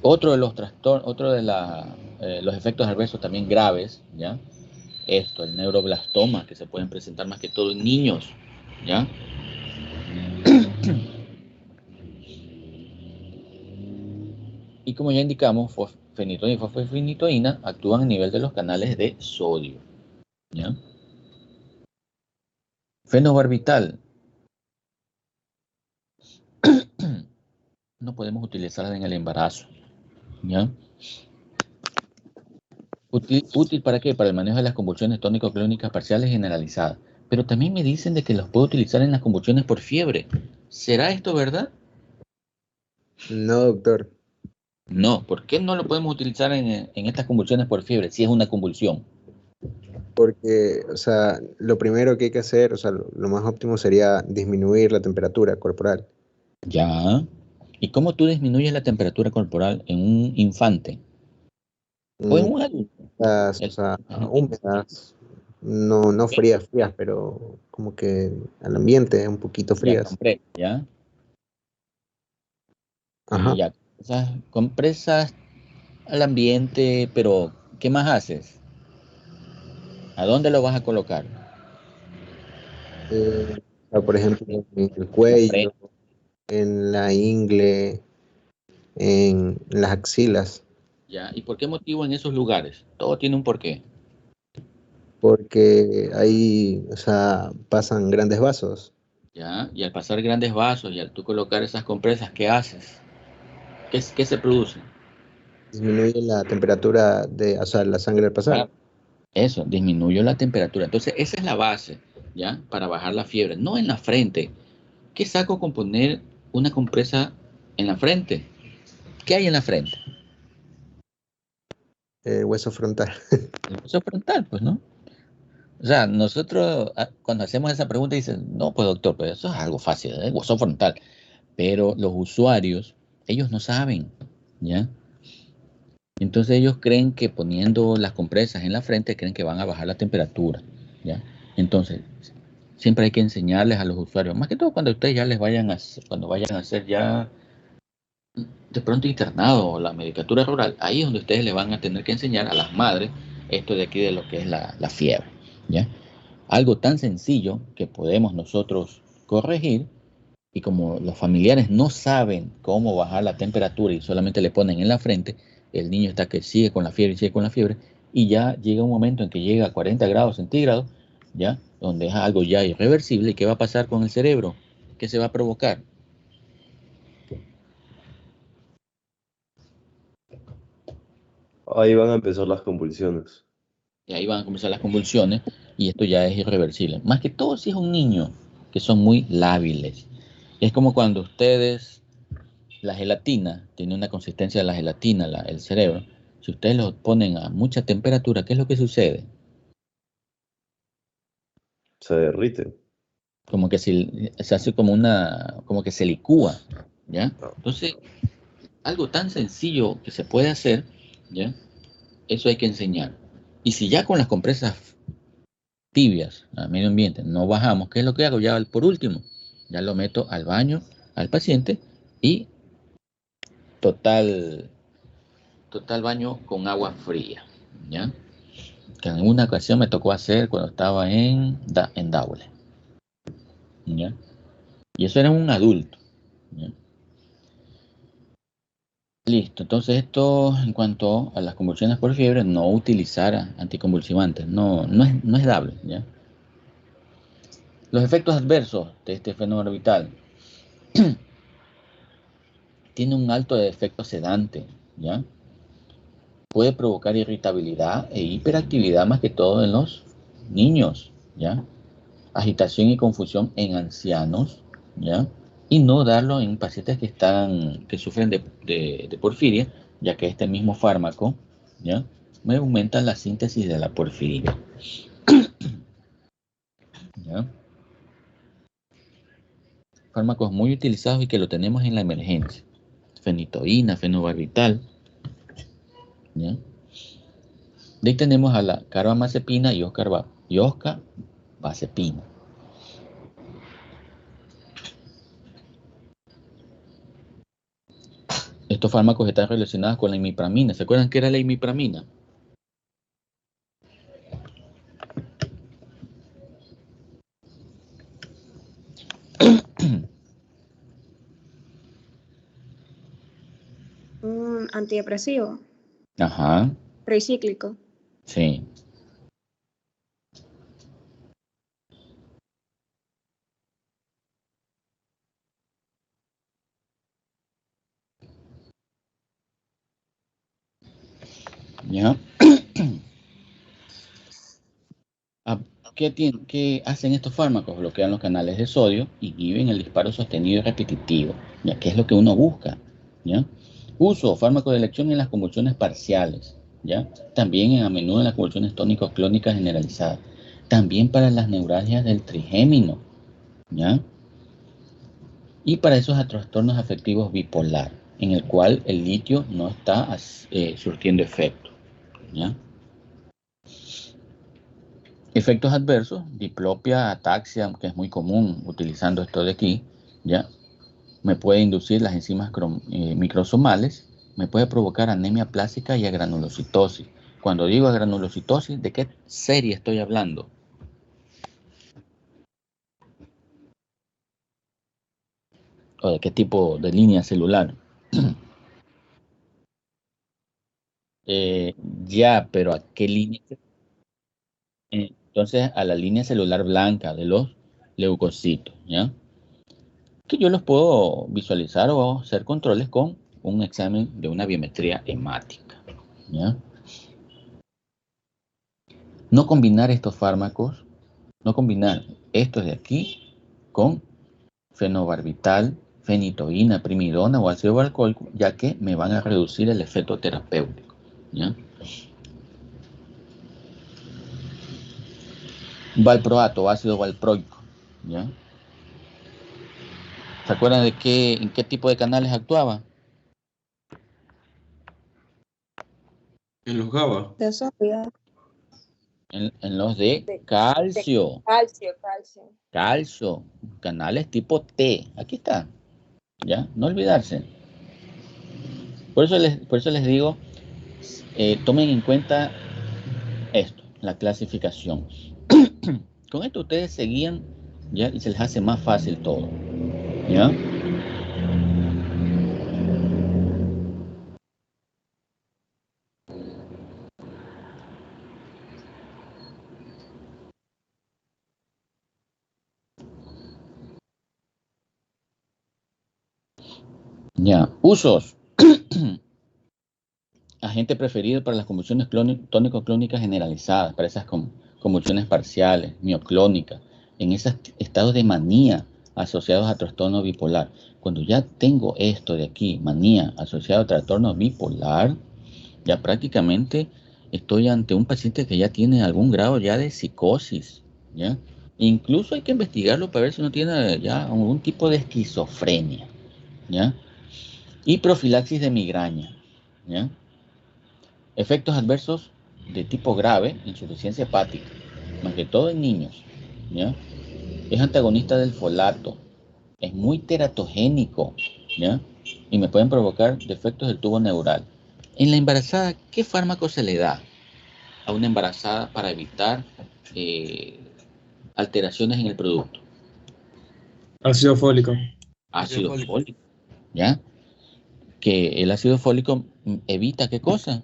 Otro de los trastornos, los efectos adversos también graves, ¿ya? El neuroblastoma, que se pueden presentar más que todo en niños, ¿ya? Y como ya indicamos, fenitoína y fosfenitoína actúan a nivel de los canales de sodio, ¿ya? Fenobarbital. No podemos utilizarla en el embarazo, ¿ya? ¿Útil para qué? Para el manejo de las convulsiones tónico-clónicas parciales generalizadas. Pero también me dicen de que los puedo utilizar en las convulsiones por fiebre. ¿Será esto verdad? No, doctor. No. ¿Por qué no lo podemos utilizar en estas convulsiones por fiebre si es una convulsión? Porque, o sea, lo primero que hay que hacer, o sea, lo más óptimo sería disminuir la temperatura corporal. Ya. ¿Y cómo tú disminuyes la temperatura corporal en un infante? O en un adulto. O sea, húmedas, no frías, pero como que al ambiente un poquito frías. ¿Ya? Ajá. Ya. Esas compresas al ambiente, pero ¿qué más haces? ¿A dónde lo vas a colocar? O sea, por ejemplo, en el cuello, en la ingle, en las axilas. ¿Ya? ¿Y por qué motivo en esos lugares? Todo tiene un porqué. Porque ahí, o sea, pasan grandes vasos. ¿Ya? Y al pasar grandes vasos y al tú colocar esas compresas, ¿qué haces? ¿Qué se produce? Disminuye la temperatura o sea, la sangre al pasar. Eso, disminuyó la temperatura. Entonces, esa es la base, ¿ya? Para bajar la fiebre. No en la frente. ¿Qué saco con poner una compresa en la frente? ¿Qué hay en la frente? El hueso frontal. El hueso frontal, pues, ¿no? O sea, nosotros cuando hacemos esa pregunta dicen, no, pues doctor, pues eso es algo fácil, el hueso frontal. Pero los usuarios, ellos no saben, ¿ya? Entonces ellos creen que poniendo las compresas en la frente, creen que van a bajar la temperatura, ¿ya? Entonces, siempre hay que enseñarles a los usuarios, más que todo cuando ustedes ya cuando vayan a hacer ya de pronto internado o la medicatura rural, ahí es donde ustedes le van a tener que enseñar a las madres esto de aquí de lo que es la fiebre, ¿ya? Algo tan sencillo que podemos nosotros corregir, y como los familiares no saben cómo bajar la temperatura y solamente le ponen en la frente, el niño está que sigue con la fiebre, y ya llega un momento en que llega a 40 grados centígrados, ¿ya? Donde es algo ya irreversible. ¿Y qué va a pasar con el cerebro? ¿Qué se va a provocar? Ahí van a empezar las convulsiones. Y ahí van a comenzar las convulsiones, y esto ya es irreversible. Más que todo si es un niño, que son muy lábiles. Es como cuando ustedes, la gelatina, tiene una consistencia de la gelatina, el cerebro. Si ustedes lo ponen a mucha temperatura, ¿qué es lo que sucede? Se derrite. Como que se hace como que se licúa, ¿ya? Entonces, algo tan sencillo que se puede hacer, ¿ya? Eso hay que enseñar. Y si ya con las compresas tibias al medio ambiente no bajamos, ¿qué es lo que hago? Ya por último, ya lo meto al baño al paciente y total baño con agua fría, ¿ya? Que en una ocasión me tocó hacer cuando estaba en Daule, ¿ya? Y eso era un adulto, ¿ya? Listo, entonces esto en cuanto a las convulsiones por fiebre, no utilizar anticonvulsivantes, no es dable, ¿ya? Los efectos adversos de este fenómeno orbital tiene un alto efecto sedante, ¿ya? Puede provocar irritabilidad e hiperactividad más que todo en los niños, ¿ya? Agitación y confusión en ancianos, ¿ya? Y no darlo en pacientes que sufren de porfiria, ya que este mismo fármaco, ¿ya? Me aumenta la síntesis de la porfirina. ¿Ya? ¿ya? Fármacos muy utilizados y que lo tenemos en la emergencia. Fenitoína, fenobarbital, ¿ya? De ahí tenemos a la carbamazepina y oscarbazepina. Estos fármacos están relacionados con la imipramina. ¿Se acuerdan qué era la imipramina? Un antidepresivo, Ajá, tricíclico. sí. ¿Ya? ¿Qué hacen estos fármacos? Bloquean los canales de sodio, inhiben el disparo sostenido y repetitivo, ya que es lo que uno busca, ¿ya? Uso fármacos de elección en las convulsiones parciales, ¿ya? También a menudo en las convulsiones tónico-clónicas generalizadas, también para las neuralgias del trigémino, ¿ya? Y para esos trastornos afectivos bipolar, en el cual el litio no está surtiendo efecto, ¿ya? Efectos adversos, diplopia, ataxia, que es muy común utilizando esto de aquí, ¿ya? Me puede inducir las enzimas microsomales, me puede provocar anemia plástica y agranulocitosis. Cuando digo agranulocitosis, ¿de qué serie estoy hablando? ¿O de qué tipo de línea celular? Ya, pero ¿a qué línea? Entonces, a la línea celular blanca de los leucocitos, ¿ya? Que yo los puedo visualizar o hacer controles con un examen de una biometría hemática, ¿ya? No combinar estos fármacos, no combinar estos de aquí con fenobarbital, fenitoína, primidona o ácido valproico, ya que me van a reducir el efecto terapéutico, ¿ya? Valproato, ácido valproico, ¿ya? ¿Se acuerdan de en qué tipo de canales actuaba? En los GABA. De sodio. En los de De calcio. calcio. Calcio, canales tipo T. Aquí está. ¿Ya? No olvidarse. Por eso les digo, tomen en cuenta esto, la clasificación. Con esto ustedes se guían, ¿ya? Y se les hace más fácil todo. ¿Ya? Ya. Usos. Agente preferido para las convulsiones tónico-clónicas generalizadas, para esas convulsiones parciales, mioclónicas, en esos estados de manía asociados a trastorno bipolar. Cuando ya tengo esto de aquí, manía asociado a trastorno bipolar, ya prácticamente estoy ante un paciente que ya tiene algún grado ya de psicosis, ¿ya? Incluso hay que investigarlo para ver si no tiene ya algún tipo de esquizofrenia, ¿ya? Y profilaxis de migraña, ¿ya? Efectos adversos de tipo grave, insuficiencia hepática, más que todo en niños, ¿ya? Es antagonista del folato, es muy teratogénico, ¿ya? Y me pueden provocar defectos del tubo neural. En la embarazada, ¿qué fármaco se le da a una embarazada para evitar alteraciones en el producto? Ácido fólico. Ácido fólico, ¿ya? Que el ácido fólico evita ¿qué cosa?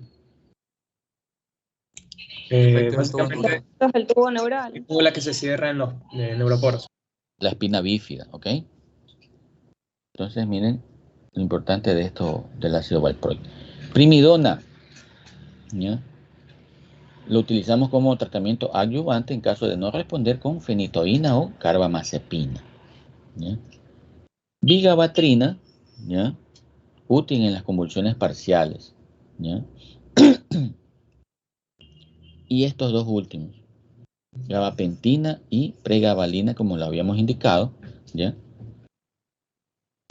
Básicamente, El tubo neural. la que se cierra en los neuroporos. La espina bífida, ¿ok? Entonces, miren lo importante de esto del ácido valproico. Primidona, ¿ya? Lo utilizamos como tratamiento adyuvante en caso de no responder con fenitoína o carbamazepina, ¿ya? Vigabatrina, ¿ya? Útil en las convulsiones parciales, ¿ya? Y estos dos últimos, gabapentina y pregabalina, como lo habíamos indicado, ¿ya?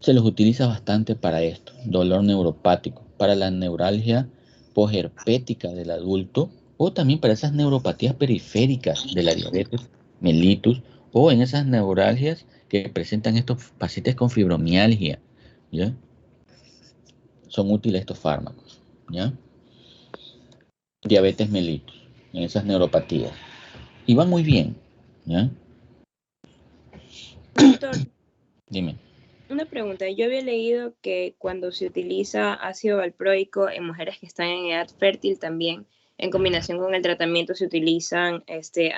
Se los utiliza bastante para esto, dolor neuropático, para la neuralgia posherpética del adulto, o también para esas neuropatías periféricas de la diabetes mellitus, o en esas neuralgias que presentan estos pacientes con fibromialgia, ¿ya? Son útiles estos fármacos, ¿ya? Diabetes mellitus, en esas neuropatías. Y van muy bien, ¿ya? Doctor, Dime. una pregunta. Yo había leído que cuando se utiliza ácido valproico en mujeres que están en edad fértil también, en combinación con el tratamiento se utilizan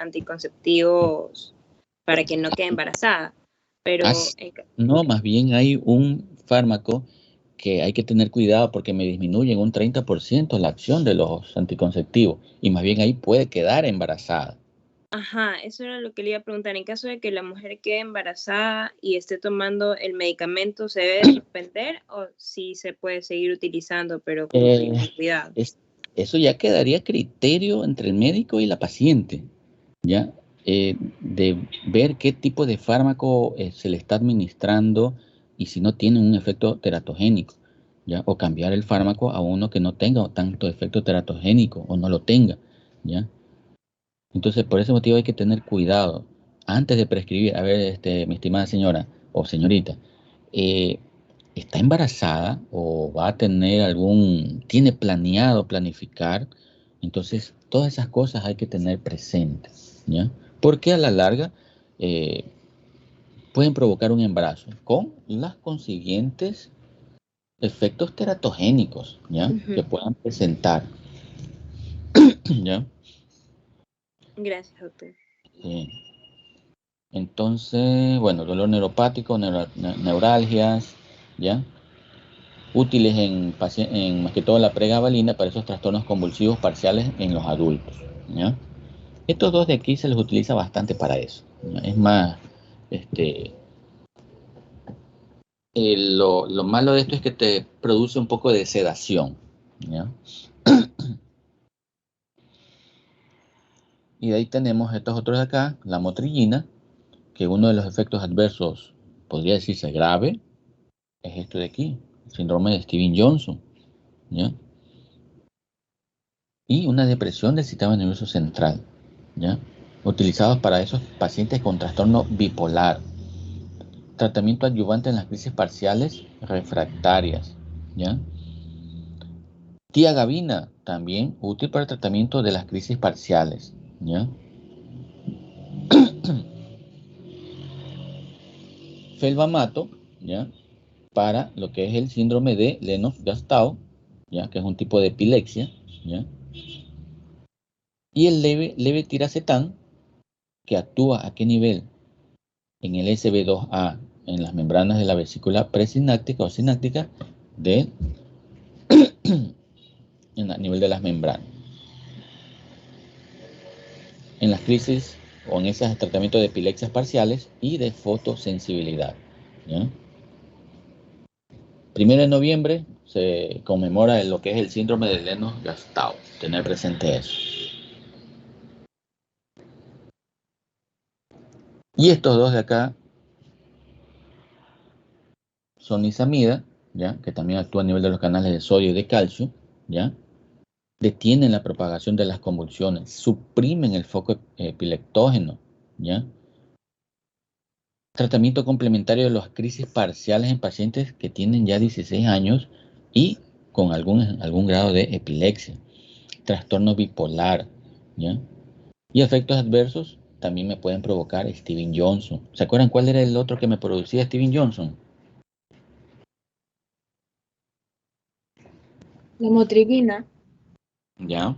anticonceptivos para que no quede embarazada. Pero No, más bien hay un fármaco que hay que tener cuidado porque me disminuye en un 30% la acción de los anticonceptivos y más bien ahí puede quedar embarazada. Ajá, eso era lo que le iba a preguntar. En caso de que la mujer quede embarazada y esté tomando el medicamento, ¿se debe suspender o sí se puede seguir utilizando, pero con cuidado? Eso ya quedaría a criterio entre el médico y la paciente, ¿ya? De ver qué tipo de fármaco se le está administrando y si no tiene un efecto teratogénico, ¿ya? O cambiar el fármaco a uno que no tenga tanto efecto teratogénico o no lo tenga, ¿ya? Entonces, por ese motivo hay que tener cuidado antes de prescribir. A ver, mi estimada señora o señorita, ¿está embarazada o va a tener tiene planeado planificar? Entonces, todas esas cosas hay que tener presentes, ¿ya? Porque a la larga pueden provocar un embarazo con los consiguientes efectos teratogénicos, ¿ya? Que puedan presentar, ¿ya? Gracias, doctor. Entonces, bueno, dolor neuropático, neuralgias, ¿ya? Útiles en más que todo la pregabalina para esos trastornos convulsivos parciales en los adultos, ¿ya? Estos dos de aquí se les utiliza bastante para eso, ¿ya? Es más, lo malo de esto es que te produce un poco de sedación, ¿ya? Y de ahí tenemos estos otros de acá, la motrillina, que uno de los efectos adversos, podría decirse grave, es esto de aquí, el síndrome de Stevens-Johnson, ¿ya? Y una depresión del sistema nervioso central, ¿ya? Utilizados para esos pacientes con trastorno bipolar. Tratamiento adyuvante en las crisis parciales refractarias, ¿ya? Tiagabina, también útil para el tratamiento de las crisis parciales, ¿ya? Felbamato, ¿ya? Para lo que es el síndrome de Lennox-Gastaut, ¿ya? Que es un tipo de epilepsia, ¿ya? Y el levetiracetam, que actúa a qué nivel? En el SB2A, en las membranas de la vesícula presináptica o sináptica a nivel de las membranas. En las crisis o en esos tratamientos de epilepsias parciales y de fotosensibilidad, ¿ya? 1 de noviembre se conmemora lo que es el síndrome de Lennox-Gastaut. Tener presente eso. Y estos dos de acá son nisamida, ¿ya? Que también actúa a nivel de los canales de sodio y de calcio, ¿ya? Detienen la propagación de las convulsiones, suprimen el foco epileptógeno, ¿ya? Tratamiento complementario de las crisis parciales en pacientes que tienen ya 16 años y con algún grado de epilepsia. Trastorno bipolar, ¿ya? Y efectos adversos también me pueden provocar Stevens-Johnson. ¿Se acuerdan cuál era el otro que me producía Stevens-Johnson? La motrillina. ¿Ya?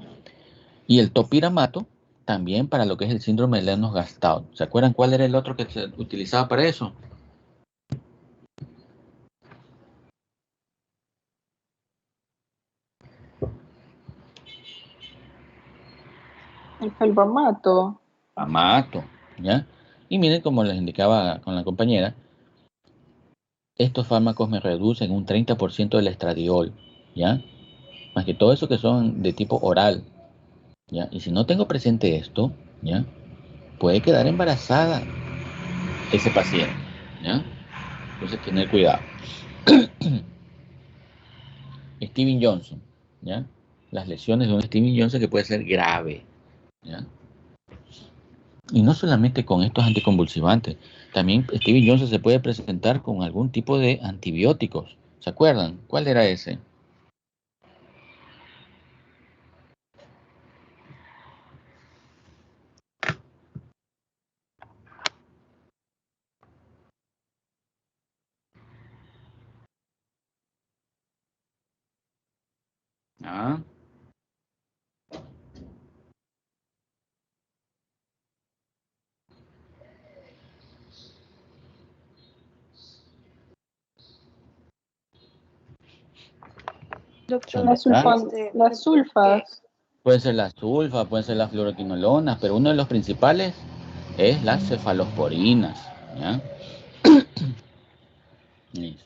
Y el topiramato también para lo que es el síndrome de Lennox-Gastaut. ¿Se acuerdan cuál era el otro que se utilizaba para eso? El felbamato. Amato, ¿ya? Y miren, como les indicaba con la compañera, estos fármacos me reducen un 30% del estradiol, ¿ya? Más que todo eso que son de tipo oral, ¿ya? Y si no tengo presente esto, ¿ya? puede quedar embarazada ese paciente, ¿ya? Entonces, tener cuidado. Steven Johnson, ¿ya? Las lesiones de un Steven Johnson que puede ser grave, ¿ya? Y no solamente con estos anticonvulsivantes, también Steven Johnson se puede presentar con algún tipo de antibióticos. ¿Se acuerdan? ¿Cuál era ese? Ah. Doctor, Las sulfas. Puede ser la sulfa, pueden ser las fluoroquinolonas, pero uno de los principales es las cefalosporinas, ¿ya? Listo.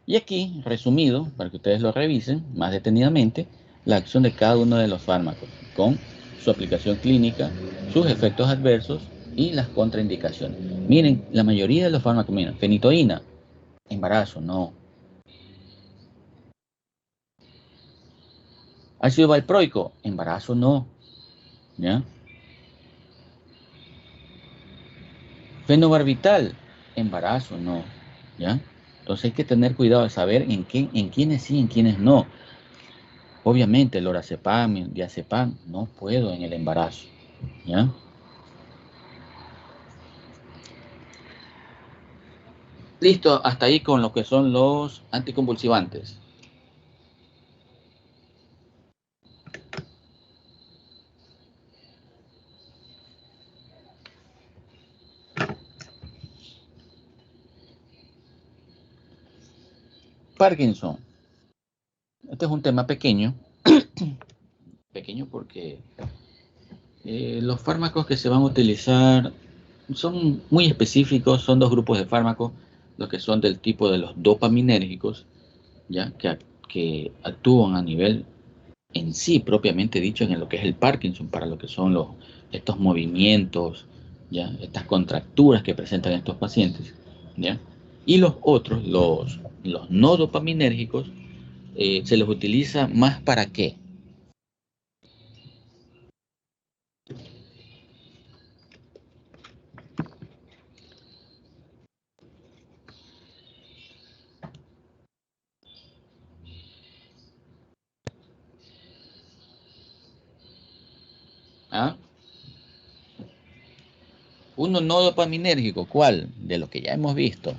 Y aquí, resumido, para que ustedes lo revisen más detenidamente, la acción de cada uno de los fármacos, con su aplicación clínica, sus efectos adversos y las contraindicaciones. Miren, la mayoría de los fármacos, miren, fenitoína, embarazo, no. Ácido valproico, embarazo, no. ¿Ya? Fenobarbital, embarazo, no. ¿Ya? Entonces hay que tener cuidado de saber en quiénes sí, en quiénes no. Obviamente el lorazepam, el diazepam, no puedo en el embarazo. ¿Ya? Listo, hasta ahí con lo que son los anticonvulsivantes. Parkinson. Este es un tema pequeño. Pequeño porque los fármacos que se van a utilizar son muy específicos. Son dos grupos de fármacos, los que son del tipo de los dopaminérgicos, ¿ya? Que actúan a nivel en sí, propiamente dicho, en lo que es el Parkinson, para lo que son estos movimientos, ¿ya? Estas contracturas que presentan estos pacientes, ¿ya? Y los otros, los no dopaminérgicos, se los utiliza más para qué. ¿Ah? Uno no dopaminérgico, ¿cuál? De lo que ya hemos visto.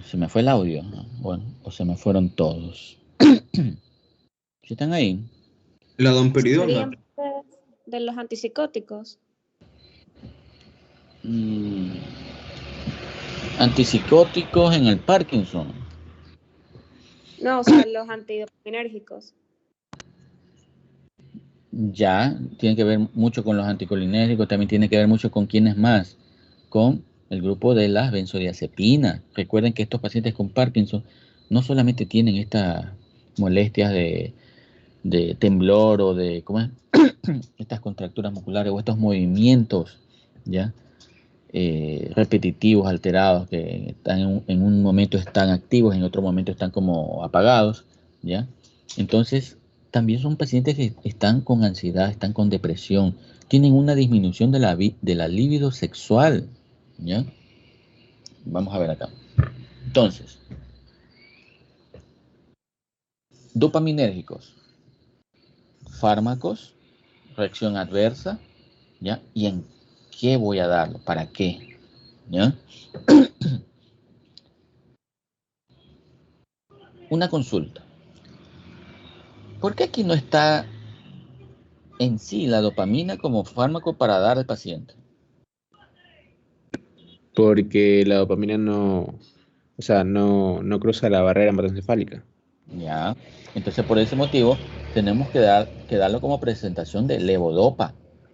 Se me fue el audio. Bueno, o se me fueron todos. ¿Sí están ahí? La domperidona. De los antipsicóticos. Antipsicóticos en el Parkinson. No, o sea, los antidopaminérgicos. Ya, tiene que ver mucho con los anticolinérgicos, también tiene que ver mucho con quiénes más, con el grupo de las benzodiazepinas. Recuerden que estos pacientes con Parkinson no solamente tienen estas molestias de temblor o de, ¿cómo es? Estas contracturas musculares o estos movimientos, ¿ya? Repetitivos, alterados, que están en un momento están activos, en otro momento están como apagados, ¿ya? Entonces, también son pacientes que están con ansiedad, están con depresión, tienen una disminución de la libido sexual, ¿ya? Vamos a ver acá. Entonces, dopaminérgicos, fármacos, reacción adversa, ¿ya? ¿Y en qué voy a darlo? ¿Para qué? ¿Ya? Una consulta. ¿Por qué aquí no está en sí la dopamina como fármaco para dar al paciente? Porque la dopamina no cruza la barrera hematoencefálica. Ya. Entonces, por ese motivo, tenemos que darlo como presentación de levodopa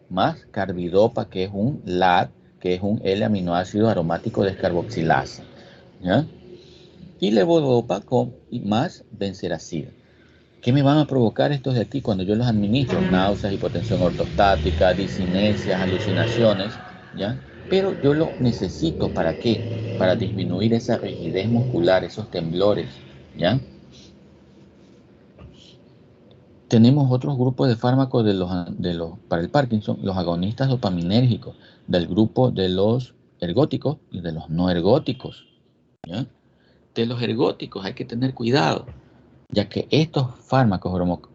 más carbidopa, que es un LAD, que es un L-aminoácido aromático descarboxilasa. ¿Ya? y levodopa más benseracida. ¿Qué me van a provocar estos de aquí cuando yo los administro? Náuseas, hipotensión ortostática, discinesias, alucinaciones, ¿ya? Pero yo lo necesito, ¿para qué? Para disminuir esa rigidez muscular, esos temblores, ¿ya? Tenemos otros grupos de fármacos para el Parkinson, los agonistas dopaminérgicos, del grupo de los ergóticos y de los no ergóticos, ¿ya? De los ergóticos hay que tener cuidado, ya que estos fármacos,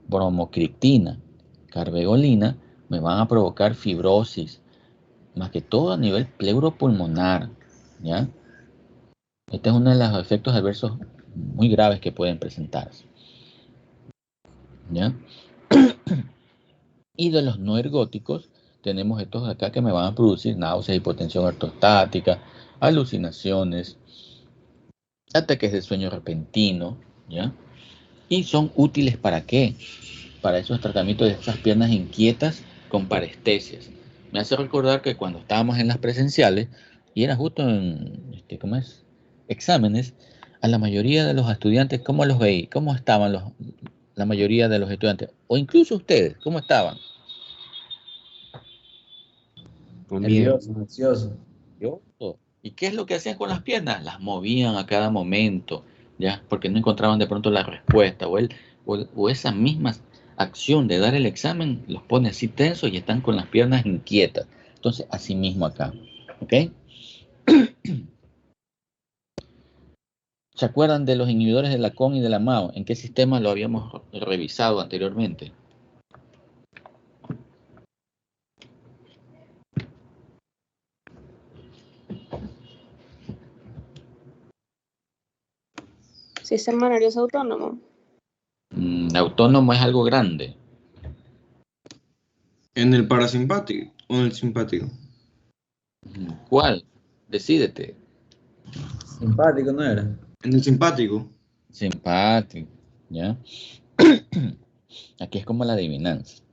bromocriptina, carbegolina, me van a provocar fibrosis, más que todo a nivel pleuropulmonar, ¿ya? Este es uno de los efectos adversos muy graves que pueden presentarse, ¿ya? Y de los no ergóticos, tenemos estos de acá que me van a producir náuseas, hipotensión ortostática, alucinaciones, ataques de sueño repentino, ¿ya? Y son útiles ¿para qué? Para esos tratamientos de esas piernas inquietas con parestesias. Me hace recordar que cuando estábamos en las presenciales, y era justo en, exámenes, a la mayoría de los estudiantes, ¿cómo los veí? ¿Cómo estaban la mayoría de los estudiantes? O incluso ustedes, ¿cómo estaban? Con miedo. Nervioso, ansioso. ¿Y qué es lo que hacían con las piernas? Las movían a cada momento, ¿ya? Porque no encontraban de pronto la respuesta, o esa misma acción de dar el examen los pone así tensos y están con las piernas inquietas. Entonces, así mismo acá, ¿ok? ¿Se acuerdan de los inhibidores de la CON y de la MAO? ¿En qué sistema lo habíamos revisado anteriormente? Sistema nervioso autónomo. Autónomo es algo grande. ¿En el parasimpático o en el simpático? ¿Cuál? Decídete. Simpático, ¿no era? En el simpático. Simpático, ¿ya? Aquí es como la adivinanza,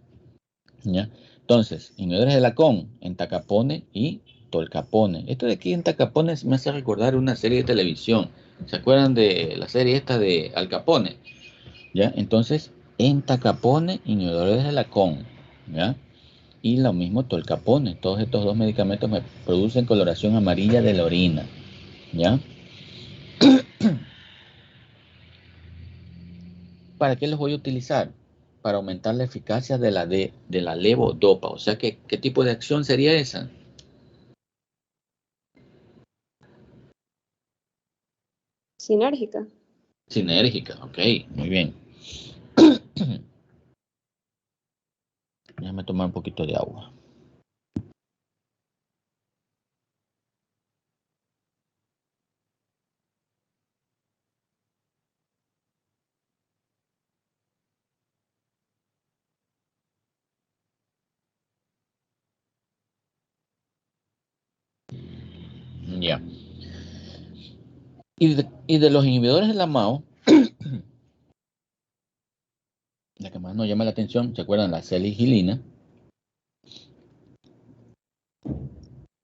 ¿ya? Entonces, inhibidores de la CON, entacapone y tolcapone. Esto de aquí, entacapone, me hace recordar una serie de televisión. ¿Se acuerdan de la serie esta de Al Capone? ¿Ya? Entonces, entacapone, inhibidores de la CON, ¿ya? Y lo mismo tolcapone. Todos estos dos medicamentos me producen coloración amarilla de la orina, ¿ya? ¿Para qué los voy a utilizar? Para aumentar la eficacia de la levodopa. O sea, ¿qué tipo de acción sería esa? Sinérgica. Sinérgica, ok, muy bien. Déjame tomar un poquito de agua. Ya. Y de los inhibidores de la MAO, la que más nos llama la atención, ¿se acuerdan? La salicilina,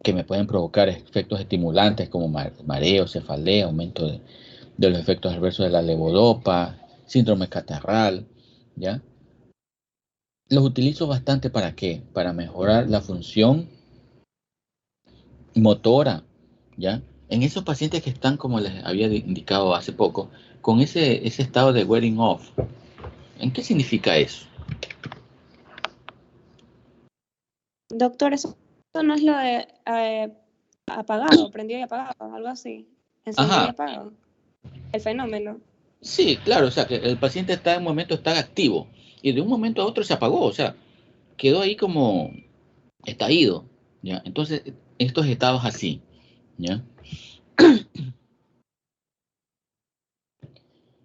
que me pueden provocar efectos estimulantes como mareo, cefalea, aumento de los efectos adversos de la levodopa, síndrome catarral, ¿ya? Los utilizo bastante ¿para qué? Para mejorar la función motora, ¿ya? En esos pacientes que están, como les había indicado hace poco, con ese estado de wearing off, ¿en qué significa eso? Doctor, eso no es lo de apagado, prendido y apagado, algo así. Encendido y apagado. El fenómeno. Sí, claro, o sea, que el paciente está en un momento está activo y de un momento a otro se apagó, o sea, quedó ahí como estallido, ¿ya? Entonces, estos estados así, ¿ya?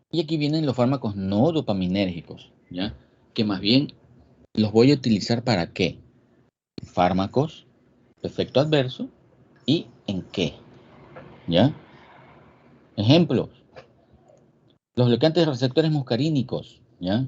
Y aquí vienen los fármacos no dopaminérgicos, ¿ya? Que más bien los voy a utilizar ¿para qué? Fármacos, efecto adverso y en qué, ¿ya? Ejemplos, los bloqueantes de receptores muscarínicos, ¿ya?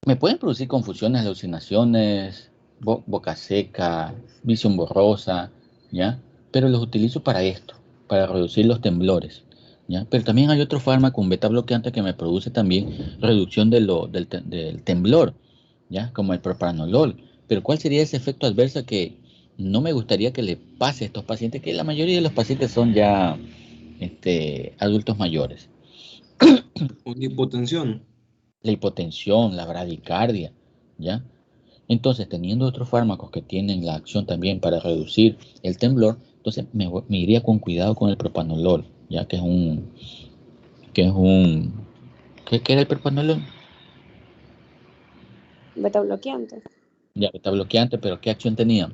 Me pueden producir confusiones, alucinaciones, boca seca, visión borrosa, ¿ya? Pero los utilizo para esto, para reducir los temblores. ¿ya? Pero también hay otro fármaco, un beta bloqueante, que me produce también reducción del temblor, ¿ya? Como el propranolol. Pero ¿cuál sería ese efecto adverso que no me gustaría que le pase a estos pacientes? Que la mayoría de los pacientes son ya adultos mayores. Una hipotensión. La hipotensión, la bradicardia, ¿ya? Entonces, teniendo otros fármacos que tienen la acción también para reducir el temblor, entonces me iría con cuidado con el propanolol, ya que es un, ¿qué era el propanolol? Beta bloqueante. Ya, está bloqueante, pero ¿qué acción tenía?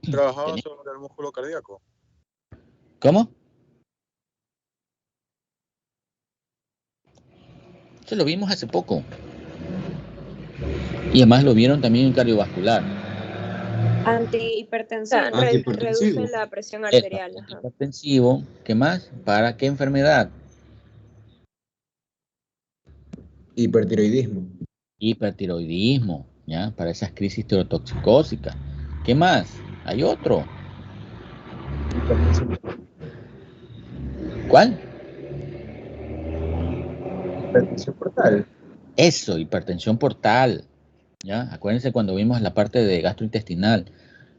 Trabajaba sobre el músculo cardíaco. ¿Cómo? Eso lo vimos hace poco. Y además lo vieron también en cardiovascular. Antihipertensivo. Antihipertensivo. Reduce la presión arterial. Ajá. Hipertensivo, ¿qué más? ¿Para qué enfermedad? Hipertiroidismo. Hipertiroidismo, ¿ya? Para esas crisis tirotoxicósicas. ¿Qué más? Hay otro. ¿Cuál? Hipertensión portal. Eso, hipertensión portal, ¿ya? Acuérdense cuando vimos la parte de gastrointestinal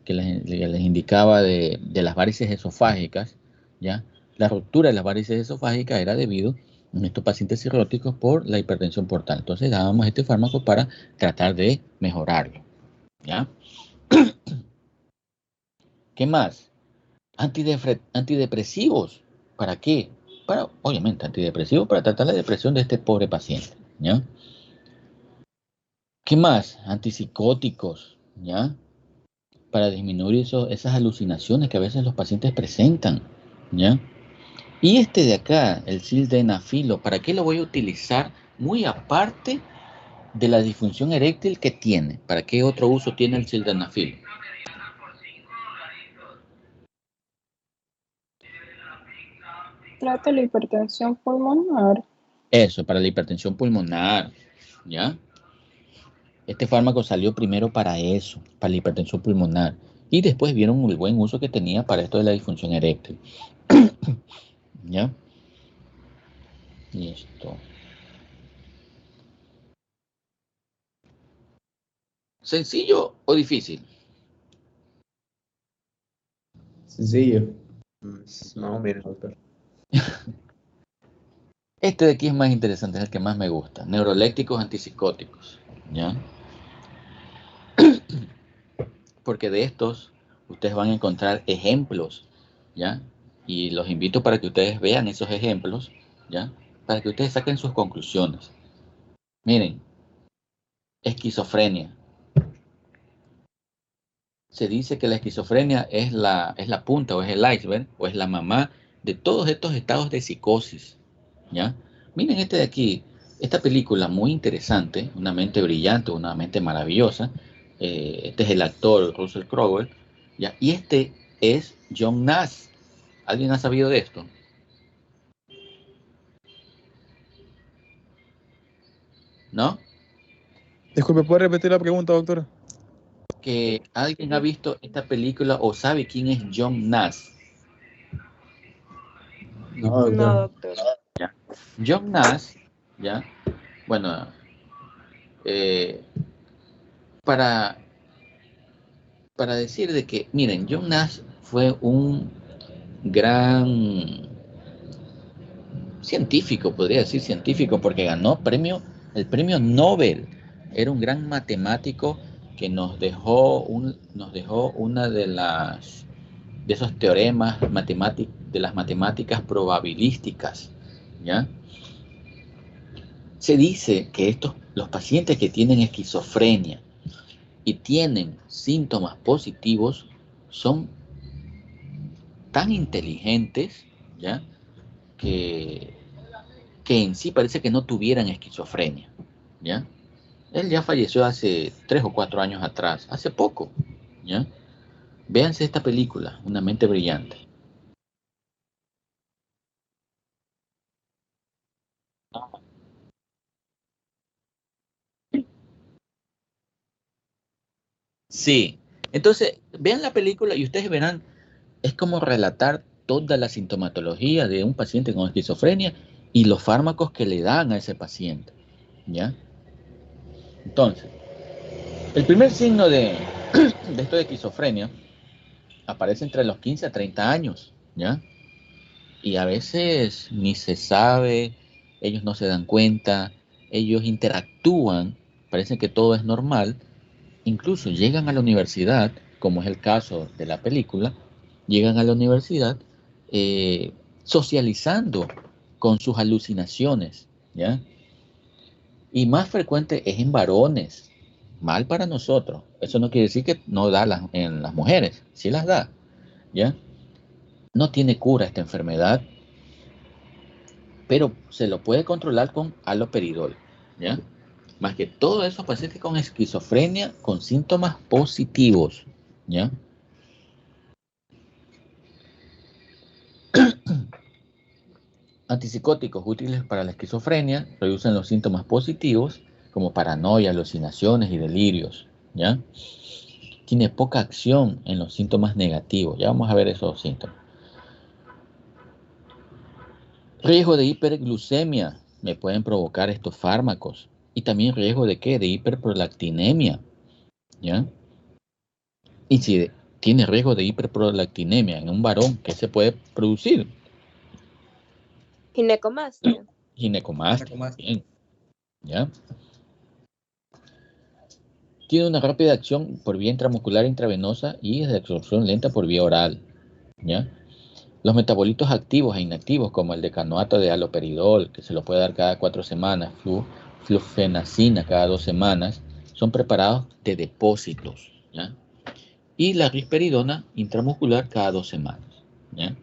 que les indicaba de las varices esofágicas, ¿ya? La ruptura de las varices esofágicas era debido en estos pacientes cirróticos por la hipertensión portal. Entonces dábamos este fármaco para tratar de mejorarlo, ¿ya? ¿Qué más? Antidepresivos. ¿Para qué? Obviamente, antidepresivos para tratar la depresión de este pobre paciente, ¿ya? ¿Qué más? Antipsicóticos, ¿ya? Para disminuir esas alucinaciones que a veces los pacientes presentan, ¿ya? Y este de acá, el sildenafilo, ¿para qué lo voy a utilizar? Muy aparte de la disfunción eréctil que tiene. ¿Para qué otro uso tiene el sildenafilo? Trata la hipertensión pulmonar. Eso, para la hipertensión pulmonar, ¿ya? Este fármaco salió primero para eso, para la hipertensión pulmonar. Y después vieron el buen uso que tenía para esto de la disfunción eréctil. ¿Ya? Listo. ¿Sencillo o difícil? Sencillo. No, mira, doctor. Este de aquí es más interesante, es el que más me gusta. Neurolépticos antipsicóticos, ¿ya? Porque de estos ustedes van a encontrar ejemplos, ¿ya? Y los invito para que ustedes vean esos ejemplos, ¿ya? Para que ustedes saquen sus conclusiones. Miren, esquizofrenia. Se dice que la esquizofrenia es la punta o es el iceberg o es la mamá de todos estos estados de psicosis, ¿ya? Miren este de aquí, esta película muy interesante, una mente brillante, una mente maravillosa. Este es el actor Russell Crowe, ¿ya? Y este es John Nash. ¿Alguien ha sabido de esto? ¿No? Disculpe, ¿puede repetir la pregunta, doctor? Que alguien ha visto esta película o sabe quién es John Nash. No, doctor. No, doctor. ¿Ya? John Nash, ¿ya? Bueno, para decir de que, miren, John Nash fue un gran científico, podría decir científico, porque ganó el premio Nobel. Era un gran matemático que nos dejó una de esos teoremas de las matemáticas probabilísticas, ¿ya? Se dice que los pacientes que tienen esquizofrenia y tienen síntomas positivos son tan inteligentes, ¿ya? Que en sí parece que no tuvieran esquizofrenia, ¿ya? Él ya falleció hace 3 o 4 años atrás, hace poco, ¿ya? Véanse esta película, Una mente brillante. Sí, entonces vean la película y ustedes verán es como relatar toda la sintomatología de un paciente con esquizofrenia y los fármacos que le dan a ese paciente, ¿ya? Entonces, el primer signo de esto de esquizofrenia aparece entre los 15 a 30 años, ¿ya? Y a veces ni se sabe, ellos no se dan cuenta, ellos interactúan, parece que todo es normal, incluso llegan a la universidad, como es el caso de la película, llegan a la universidad socializando con sus alucinaciones, ¿ya? Y más frecuente es en varones, mal para nosotros. Eso no quiere decir que no da en las mujeres, sí las da, ¿ya? No tiene cura esta enfermedad, pero se lo puede controlar con haloperidol, ¿ya? Más que todos esos pacientes con esquizofrenia con síntomas positivos, ¿ya? Antipsicóticos útiles para la esquizofrenia reducen los síntomas positivos como paranoia, alucinaciones y delirios, ¿ya? Tiene poca acción en los síntomas negativos. Ya vamos a ver esos síntomas. Riesgo de hiperglucemia me pueden provocar estos fármacos. Y también riesgo de ¿qué? De hiperprolactinemia, ¿ya? Y si tiene riesgo de hiperprolactinemia en un varón, ¿qué se puede producir? Ginecomastia. Ginecomastia, bien, ¿ya? Tiene una rápida acción por vía intramuscular intravenosa y de absorción lenta por vía oral, ¿ya? Los metabolitos activos e inactivos, como el decanoato de haloperidol, que se lo puede dar cada 4 semanas, flufenacina cada 2 semanas, son preparados de depósitos, ¿ya? Y la risperidona intramuscular cada 2 semanas, ¿ya?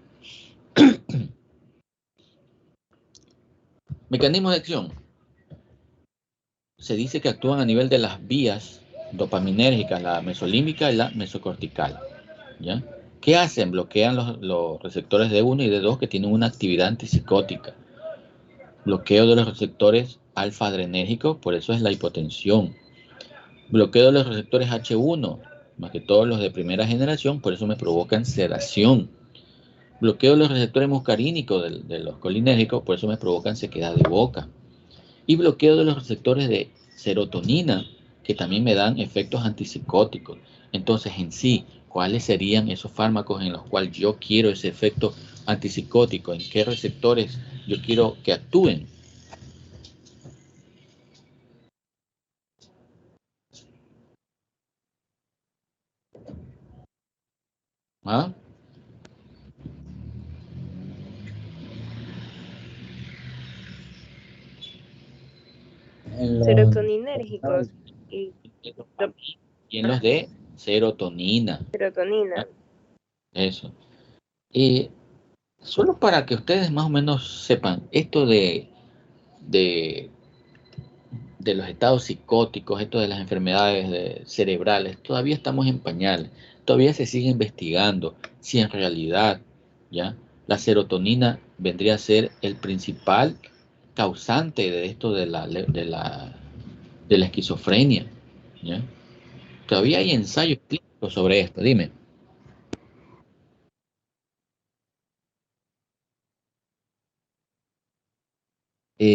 Mecanismo de acción. Se dice que actúan a nivel de las vías dopaminérgicas, la mesolímbica y la mesocortical, ¿ya? ¿Qué hacen? Bloquean los receptores D1 y D2 que tienen una actividad antipsicótica. Bloqueo de los receptores alfa-adrenérgicos, por eso es la hipotensión. Bloqueo de los receptores H1, más que todos los de primera generación, por eso me provocan sedación. Bloqueo de los receptores muscarínicos de los colinérgicos, por eso me provocan sequedad de boca. Y bloqueo de los receptores de serotonina, que también me dan efectos antipsicóticos. Entonces, en sí, ¿cuáles serían esos fármacos en los cuales yo quiero ese efecto antipsicótico? ¿En qué receptores yo quiero que actúen? ¿Ah? Serotoninérgicos y Y en los de serotonina. serotonina. Eso. Y solo para que ustedes más o menos sepan, esto de los estados psicóticos, esto de las enfermedades cerebrales, todavía estamos en pañales. Todavía se sigue investigando si en realidad, ¿ya?, la serotonina vendría a ser el principal causante de esto de la esquizofrenia, ¿ya? Todavía hay ensayos clínicos sobre esto, dime.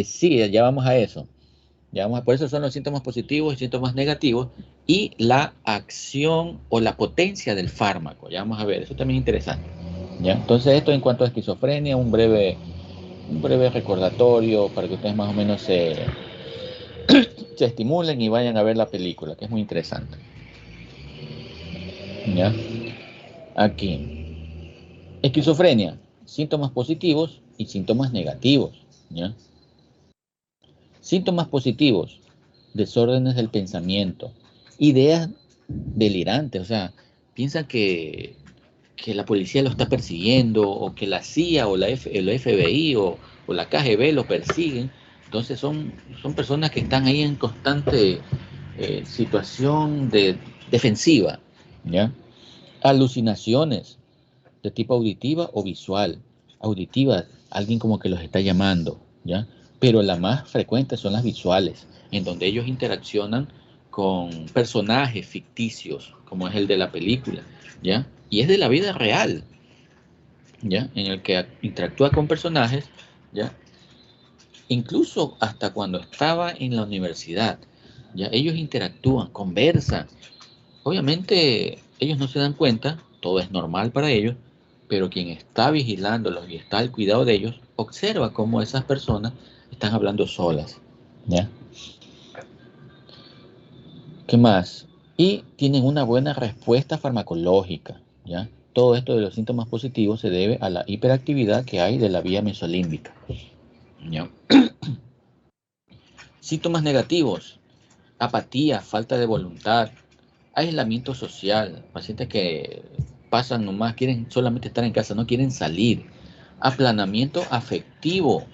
Sí, ya vamos a eso. Por eso son los síntomas positivos y síntomas negativos y la acción o la potencia del fármaco. Ya vamos a ver, eso también es interesante, ¿ya? Entonces esto en cuanto a esquizofrenia, un breve recordatorio para que ustedes más o menos se estimulen y vayan a ver la película, que es muy interesante, ¿ya? Aquí, esquizofrenia, síntomas positivos y síntomas negativos, ¿ya? Síntomas positivos, desórdenes del pensamiento, ideas delirantes, o sea, piensan que la policía lo está persiguiendo, o que la CIA o el FBI o la KGB lo persiguen. Entonces son personas que están ahí en constante situación defensiva, ¿ya? Alucinaciones de tipo auditiva o visual. Auditiva, alguien como que los está llamando, ¿ya? Pero la más frecuente son las visuales, en donde ellos interaccionan con personajes ficticios, como es el de la película, ¿ya? Y es de la vida real, ¿ya? En el que interactúa con personajes, ¿ya? Incluso hasta cuando estaba en la universidad, ¿ya? Ellos interactúan, conversan. Obviamente ellos no se dan cuenta, todo es normal para ellos, pero quien está vigilándolos y está al cuidado de ellos, observa cómo esas personas están hablando solas, ¿ya? ¿Qué más? Y tienen una buena respuesta farmacológica, ¿ya? Todo esto de los síntomas positivos se debe a la hiperactividad que hay de la vía mesolímbica, ¿ya? Síntomas negativos: apatía, falta de voluntad, aislamiento social, pacientes que pasan nomás, quieren solamente estar en casa, no quieren salir, aplanamiento afectivo,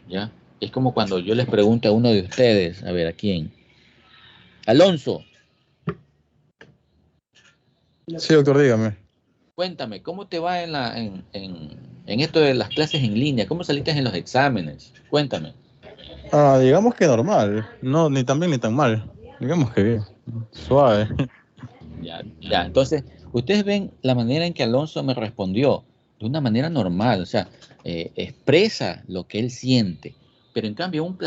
¿ya? Es como cuando yo les pregunto a uno de ustedes, a ver, ¿a quién? Alonso, Sí, doctor, dígame. cuéntame, ¿cómo te va en esto de las clases en línea? ¿Cómo saliste en los exámenes? Cuéntame. Digamos que normal. No, ni tan bien ni tan mal. Digamos que bien. Suave. Ya, entonces, ustedes ven la manera en que Alonso me respondió, de una manera normal, o sea, expresa lo que él siente, pero en cambio un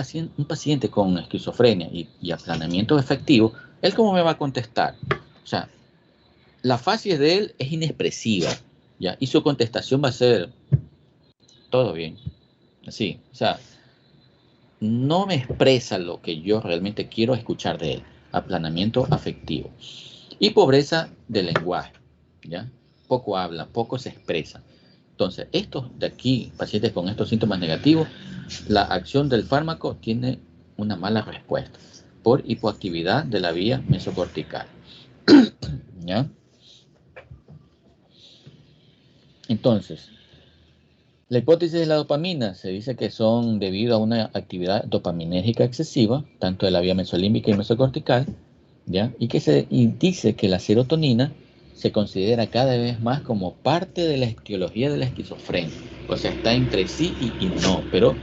paciente con esquizofrenia y aplanamiento afectivo, ¿él cómo me va a contestar? O sea, la facies de él es inexpresiva, ¿ya? Y su contestación va a ser, todo bien, así, o sea, no me expresa lo que yo realmente quiero escuchar de él, aplanamiento afectivo. Y pobreza de lenguaje, ¿ya? Poco habla, poco se expresa. Entonces, estos de aquí, pacientes con estos síntomas negativos, la acción del fármaco tiene una mala respuesta por hipoactividad de la vía mesocortical, ¿ya? Entonces, la hipótesis de la dopamina se dice que son debido a una actividad dopaminérgica excesiva, tanto de la vía mesolímbica y mesocortical, ¿ya? Y dice que la serotonina se considera cada vez más como parte de la etiología de la esquizofrenia. O sea, está entre sí y no, pero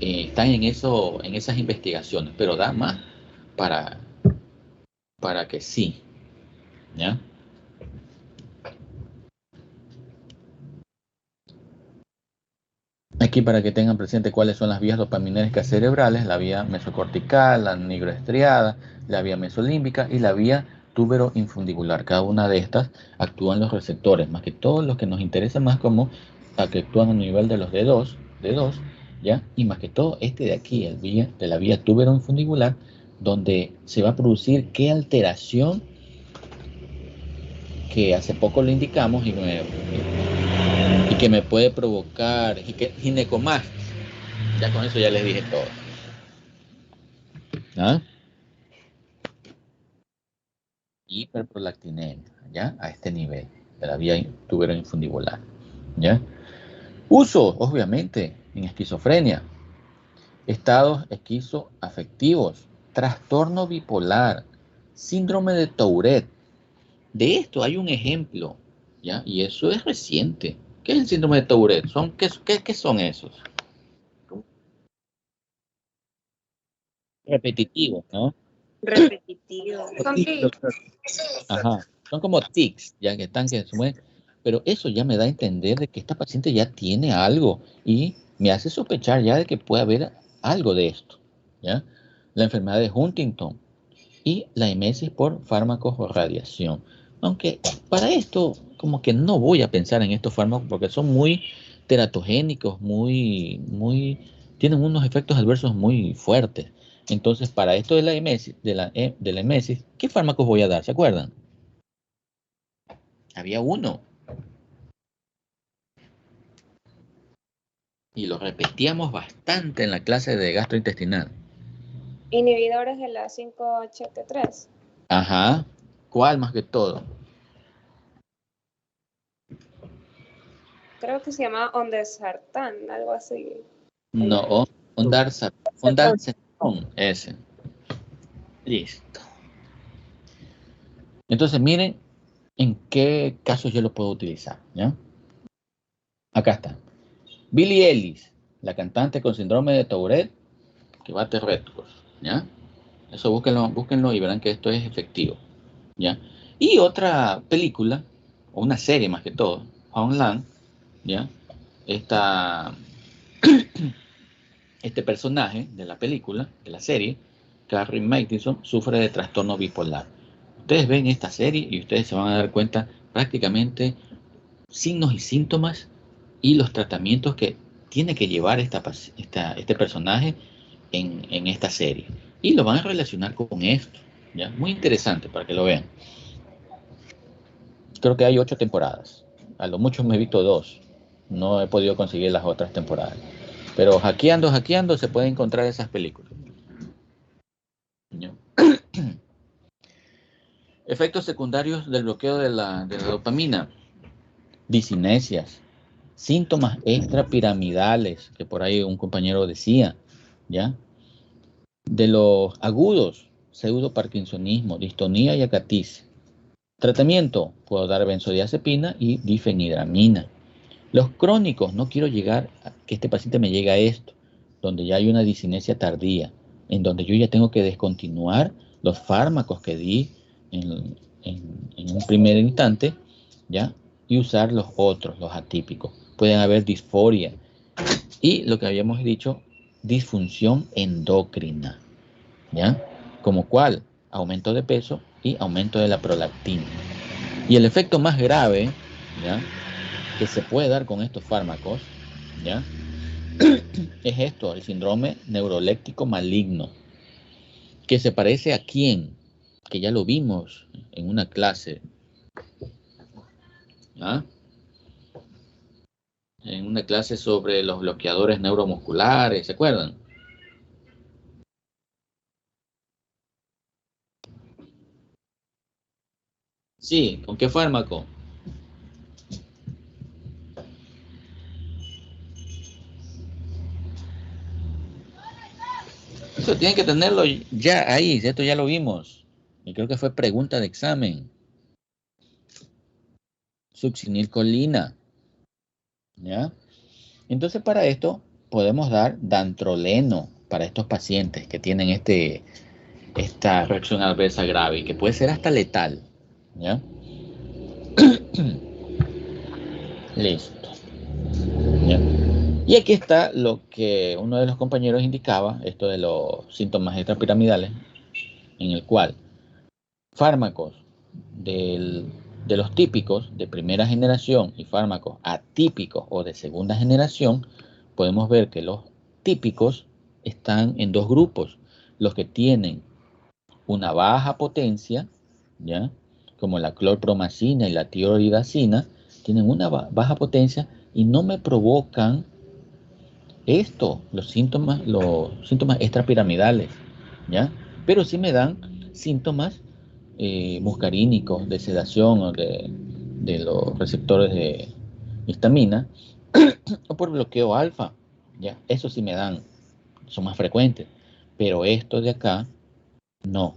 están en esas investigaciones, pero da más para, para que sí, ¿ya? Aquí para que tengan presente cuáles son las vías dopaminérgicas cerebrales: la vía mesocortical, la nigroestriada, la vía mesolímbica y la vía túbero-infundibular. Cada una de estas actúan los receptores, más que todos los que nos interesan más como a que actúan a nivel de los dedos, ¿ya? Y más que todo este de aquí, el vía de la vía túbero-infundibular, donde se va a producir qué alteración, que hace poco lo indicamos y que me puede provocar ginecomastia. Ya con eso ya les dije todo. ¿Ah? Hiperprolactinemia, ¿ya? A este nivel de la vía túbero-infundibular, ¿ya? Uso, obviamente, en esquizofrenia. Estados esquizoafectivos, trastorno bipolar, síndrome de Tourette. De esto hay un ejemplo, ¿ya? Y eso es reciente. ¿Qué es el síndrome de Tourette? ¿Qué son esos? Repetitivos, ¿no? Repetitivo. Son tics. Ajá, son como tics, ya que se mueven, pero eso ya me da a entender de que esta paciente ya tiene algo y me hace sospechar ya de que puede haber algo de esto, ¿ya? La enfermedad de Huntington y la emesis por fármacos o radiación. Aunque para esto como que no voy a pensar en estos fármacos porque son muy teratogénicos, tienen unos efectos adversos muy fuertes. Entonces, para esto de la emesis, ¿qué fármacos voy a dar? ¿Se acuerdan? Había uno. Y lo repetíamos bastante en la clase de gastrointestinal. Inhibidores de la 5-HT3. Ajá. ¿Cuál más que todo? Creo que se llama Ondesartán, algo así. No, ondansetron, ese. Listo. Entonces, miren en qué casos yo lo puedo utilizar, ¿ya? Acá está. Billie Ellis, la cantante con síndrome de Tourette, que bate récords, ¿ya? Eso búsquenlo y verán que esto es efectivo, ¿ya? Y otra película, o una serie más que todo, Homeland, ¿ya? este personaje de la película, de la serie, Carrie Mathison, sufre de trastorno bipolar. Ustedes ven esta serie y ustedes se van a dar cuenta prácticamente signos y síntomas y los tratamientos que tiene que llevar este personaje en esta serie. Y lo van a relacionar con esto, ¿ya? Muy interesante para que lo vean. Creo que hay 8 temporadas. A lo mucho me he visto 2. No he podido conseguir las otras temporadas. Pero hackeando se pueden encontrar esas películas. ¿Ya? Efectos secundarios del bloqueo de la dopamina. Disinesias. Síntomas extrapiramidales, que por ahí un compañero decía, ¿ya? De los agudos, pseudoparkinsonismo, distonía y acaticia. Tratamiento, puedo dar benzodiazepina y difenhidramina. Los crónicos, no quiero llegar a que este paciente me llegue a esto, donde ya hay una disinesia tardía, en donde yo ya tengo que descontinuar los fármacos que di en un primer instante, ¿ya? Y usar los otros, los atípicos. Pueden haber disforia y lo que habíamos dicho, disfunción endocrina, ¿ya? Como cuál, aumento de peso y aumento de la prolactina. Y el efecto más grave, ¿ya?, que se puede dar con estos fármacos, ¿ya?, es esto, el síndrome neuroléptico maligno, que se parece a quién, que ya lo vimos en una clase, ¿ah? En una clase sobre los bloqueadores neuromusculares, ¿se acuerdan? Sí, ¿con qué fármaco? Eso tienen que tenerlo ya ahí, esto ya lo vimos. Y creo que fue pregunta de examen. Succinilcolina, ¿ya? Entonces para esto podemos dar dantroleno para estos pacientes que tienen esta reacción adversa grave y que puede ser hasta letal, ¿ya? Listo, ¿ya? Y aquí está lo que uno de los compañeros indicaba, esto de los síntomas extrapiramidales, en el cual fármacos de los típicos de primera generación y fármacos atípicos o de segunda generación, podemos ver que los típicos están en 2 grupos. Los que tienen una baja potencia, ¿ya?, como la clorpromacina y la tioridazina, tienen una baja potencia y no me provocan los síntomas extrapiramidales, ¿ya? Pero sí me dan síntomas muscarínicos, de sedación o de los receptores de histamina o por bloqueo alfa, ¿ya? Eso sí me dan, son más frecuentes, pero estos de acá no.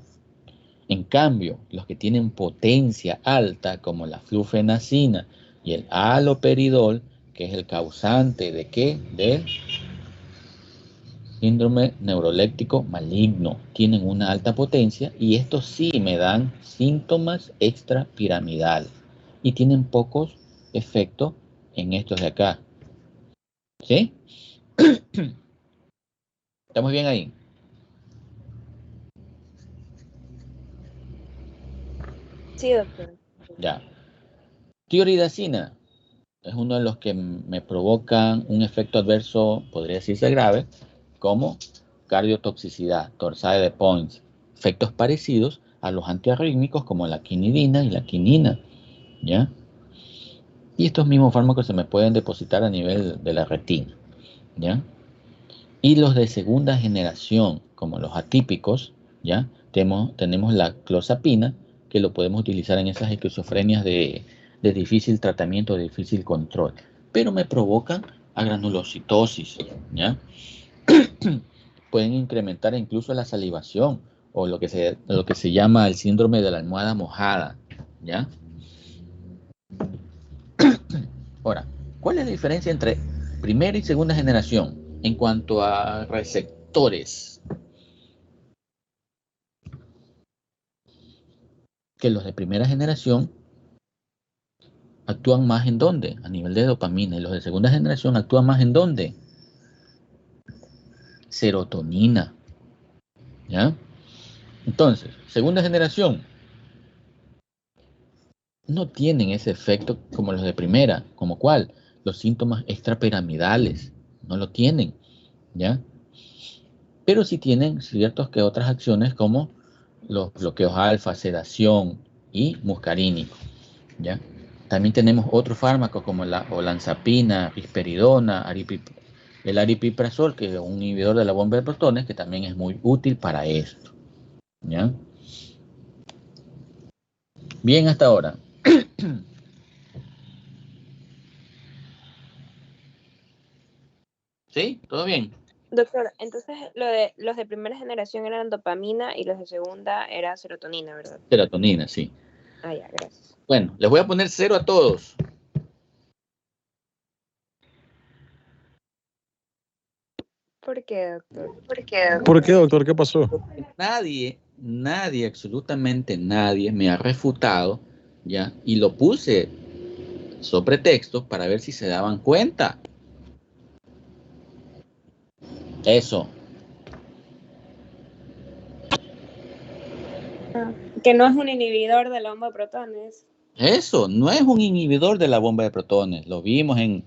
En cambio, los que tienen potencia alta, como la flufenacina y el haloperidol, que es el causante de ¿qué? Del síndrome neuroléptico maligno, tienen una alta potencia y estos sí me dan síntomas extrapiramidales y tienen pocos efectos en estos de acá. ¿Sí? ¿Estamos bien ahí? Sí, doctor. Ya. Tioridazina es uno de los que me provocan un efecto adverso, podría decirse grave, como cardiotoxicidad, torsade de Points, efectos parecidos a los antiarrítmicos como la quinidina y la quinina, ¿ya? Y estos mismos fármacos se me pueden depositar a nivel de la retina, ¿ya? Y los de segunda generación, como los atípicos, ¿ya? Tenemos la clozapina, que lo podemos utilizar en esas esquizofrenias de difícil tratamiento, de difícil control, pero me provocan agranulocitosis, ¿ya? Pueden incrementar incluso la salivación o lo que se llama el síndrome de la almohada mojada, ¿ya? Ahora, ¿cuál es la diferencia entre primera y segunda generación en cuanto a receptores? Que los de primera generación actúan más ¿en dónde? A nivel de dopamina. Y los de segunda generación actúan más ¿en dónde? Serotonina. ¿Ya? Entonces, segunda generación no tienen ese efecto como los de primera. ¿Como cuál? Los síntomas extrapiramidales. No lo tienen. ¿Ya? Pero sí tienen ciertas que otras acciones como los bloqueos alfa, sedación y muscarínico. ¿Ya? También tenemos otros fármacos como la olanzapina, risperidona, el aripiprazol, que es un inhibidor de la bomba de protones, que también es muy útil para esto. ¿Ya? Bien hasta ahora. ¿Sí? ¿Todo bien? Doctor, entonces los de primera generación eran dopamina y los de segunda era serotonina, ¿verdad? Serotonina, sí. Ah, ya, gracias. Bueno, les voy a poner 0 a todos. ¿Por qué, doctor? ¿Por qué, doctor? ¿Qué pasó? Nadie, absolutamente nadie me ha refutado, ¿ya? Y lo puse sobre texto para ver si se daban cuenta. Eso. Que no es un inhibidor de la bomba de protones. Eso, no es un inhibidor de la bomba de protones. Lo vimos en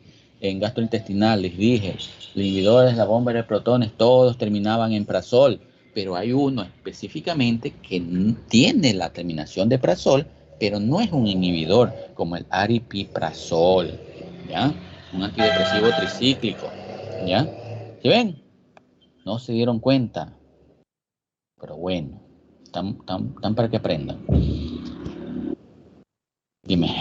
gastrointestinal, les dije. Los inhibidores de la bomba de protones, todos terminaban en prazol, pero hay uno específicamente que tiene la terminación de prazol, pero no es un inhibidor, como el aripiprazol, ¿ya? Un antidepresivo tricíclico, ¿ya? ¿Sí ven? No se dieron cuenta, pero bueno, están para que aprendan. Dime.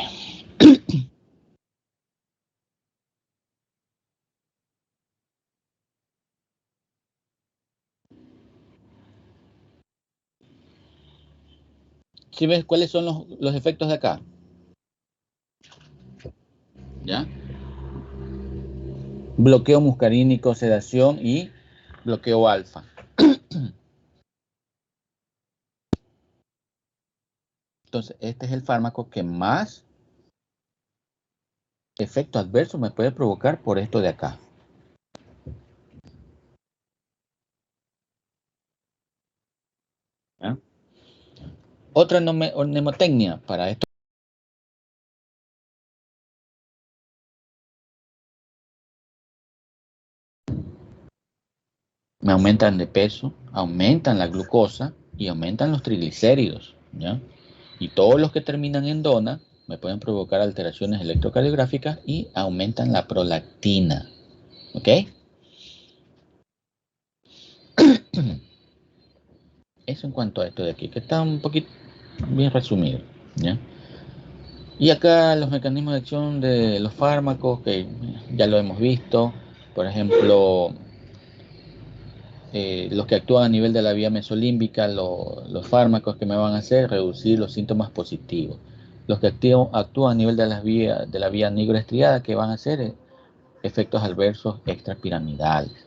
¿Sí ves cuáles son los efectos de acá? ¿Ya? Bloqueo muscarínico, sedación y bloqueo alfa. Entonces, este es el fármaco que más efecto adverso me puede provocar por esto de acá. ¿Ya? Otra mnemotecnia para esto. Me aumentan de peso, aumentan la glucosa y aumentan los triglicéridos, ¿ya? Y todos los que terminan en dona me pueden provocar alteraciones electrocardiográficas y aumentan la prolactina, ¿ok? Eso en cuanto a esto de aquí, que está un poquito bien resumido, ¿ya? Y acá los mecanismos de acción de los fármacos, que ya lo hemos visto, por ejemplo, los que actúan a nivel de la vía mesolímbica, los fármacos que me van a hacer reducir los síntomas positivos. Los que actúan a nivel de la vía nigroestriada, que van a hacer efectos adversos extrapiramidales.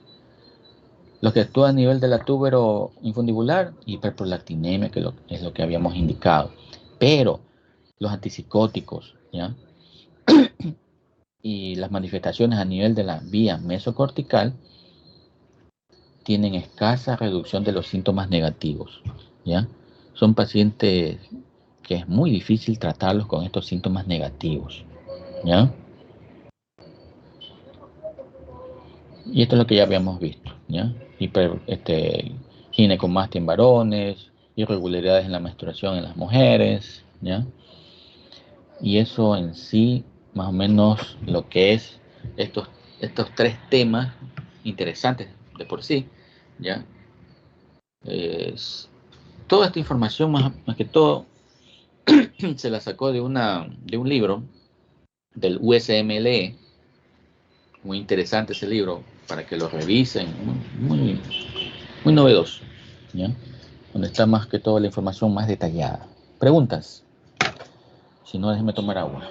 Los que actúan a nivel de la túbero infundibular, hiperprolactinemia, que es lo que habíamos indicado. Pero los antipsicóticos, ¿ya? Y las manifestaciones a nivel de la vía mesocortical tienen escasa reducción de los síntomas negativos, ¿ya? Son pacientes que es muy difícil tratarlos con estos síntomas negativos, ¿ya? Y esto es lo que ya habíamos visto, ¿ya? Ginecomastia en varones, irregularidades en la menstruación en las mujeres, ¿ya? Y eso en sí, más o menos lo que es estos tres temas interesantes de por sí, ¿ya? Toda esta información, más que todo, se la sacó de un libro del USMLE, muy interesante ese libro, para que lo revisen, muy, muy novedoso, ¿ya? Donde está más que todo la información más detallada. ¿Preguntas? Si no, déjeme tomar agua.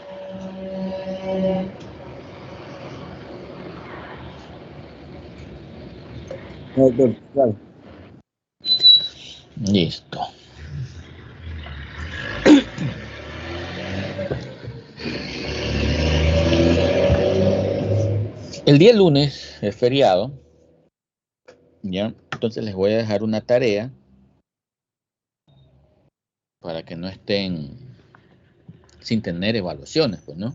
Listo. El día lunes es feriado, ¿ya? Entonces les voy a dejar una tarea para que no estén sin tener evaluaciones, pues, ¿no?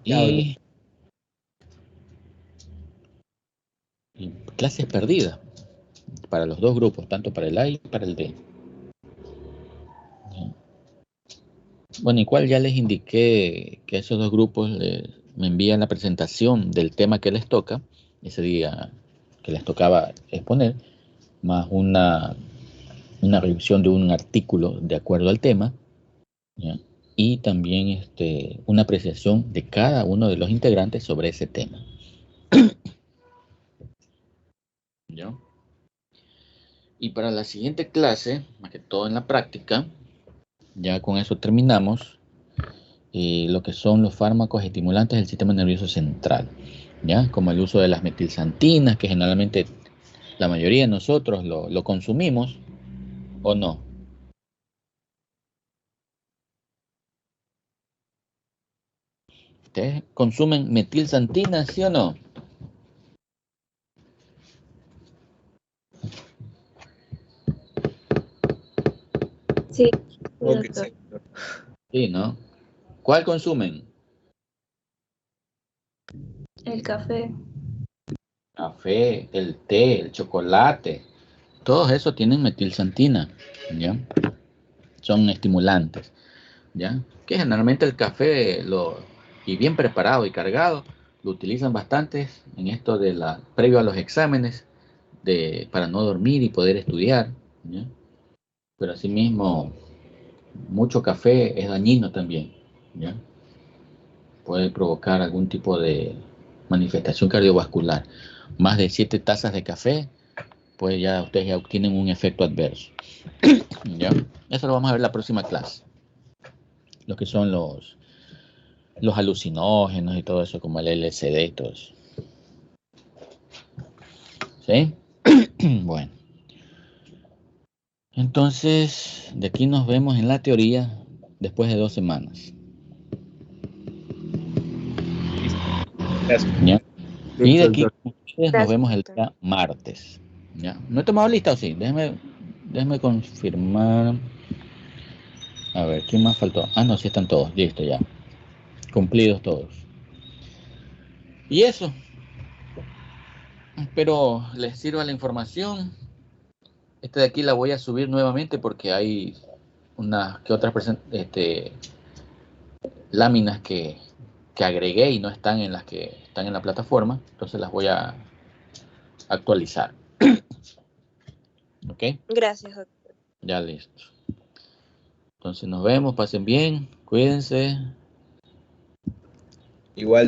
Y clases perdidas para los dos grupos, tanto para el A y para el D. Bueno, igual ya les indiqué que esos dos grupos me envían la presentación del tema que les toca, ese día que les tocaba exponer, más una revisión de un artículo de acuerdo al tema, ¿ya? Y también una apreciación de cada uno de los integrantes sobre ese tema. ¿Ya? Y para la siguiente clase, más que todo en la práctica, ya con eso terminamos lo que son los fármacos estimulantes del sistema nervioso central, ¿ya? Como el uso de las metilsantinas, que generalmente la mayoría de nosotros lo consumimos, ¿o no? ¿Ustedes consumen metilsantinas, sí o no? Sí. Sí, ¿no? ¿Cuál consumen? El café. Café, el té, el chocolate, todos esos tienen metilsantina, ¿ya? Son estimulantes, ¿ya? Que generalmente el café, y bien preparado y cargado, lo utilizan bastante en esto de previo a los exámenes, para no dormir y poder estudiar, ¿ya? Pero asimismo, mucho café es dañino también, ¿ya? Puede provocar algún tipo de manifestación cardiovascular. Más de 7 tazas de café, pues ya ustedes ya obtienen un efecto adverso. ¿Ya? Eso lo vamos a ver en la próxima clase. Lo que son los alucinógenos y todo eso, como el LSD y todo eso. ¿Sí? Bueno. Entonces, de aquí nos vemos en la teoría después de 2 semanas. ¿Ya? Y de aquí nos vemos el día martes. ¿Ya? ¿No he tomado lista o sí? Déjeme confirmar. A ver, ¿quién más faltó? Ah, no, sí están todos. Listo, ya. Cumplidos todos. Y eso. Espero les sirva la información. Esta de aquí la voy a subir nuevamente porque hay unas que otras láminas que agregué y no están en las que están en la plataforma. Entonces las voy a actualizar. ¿Ok? Gracias, doctor. Ya listo. Entonces nos vemos, pasen bien, cuídense. Igual de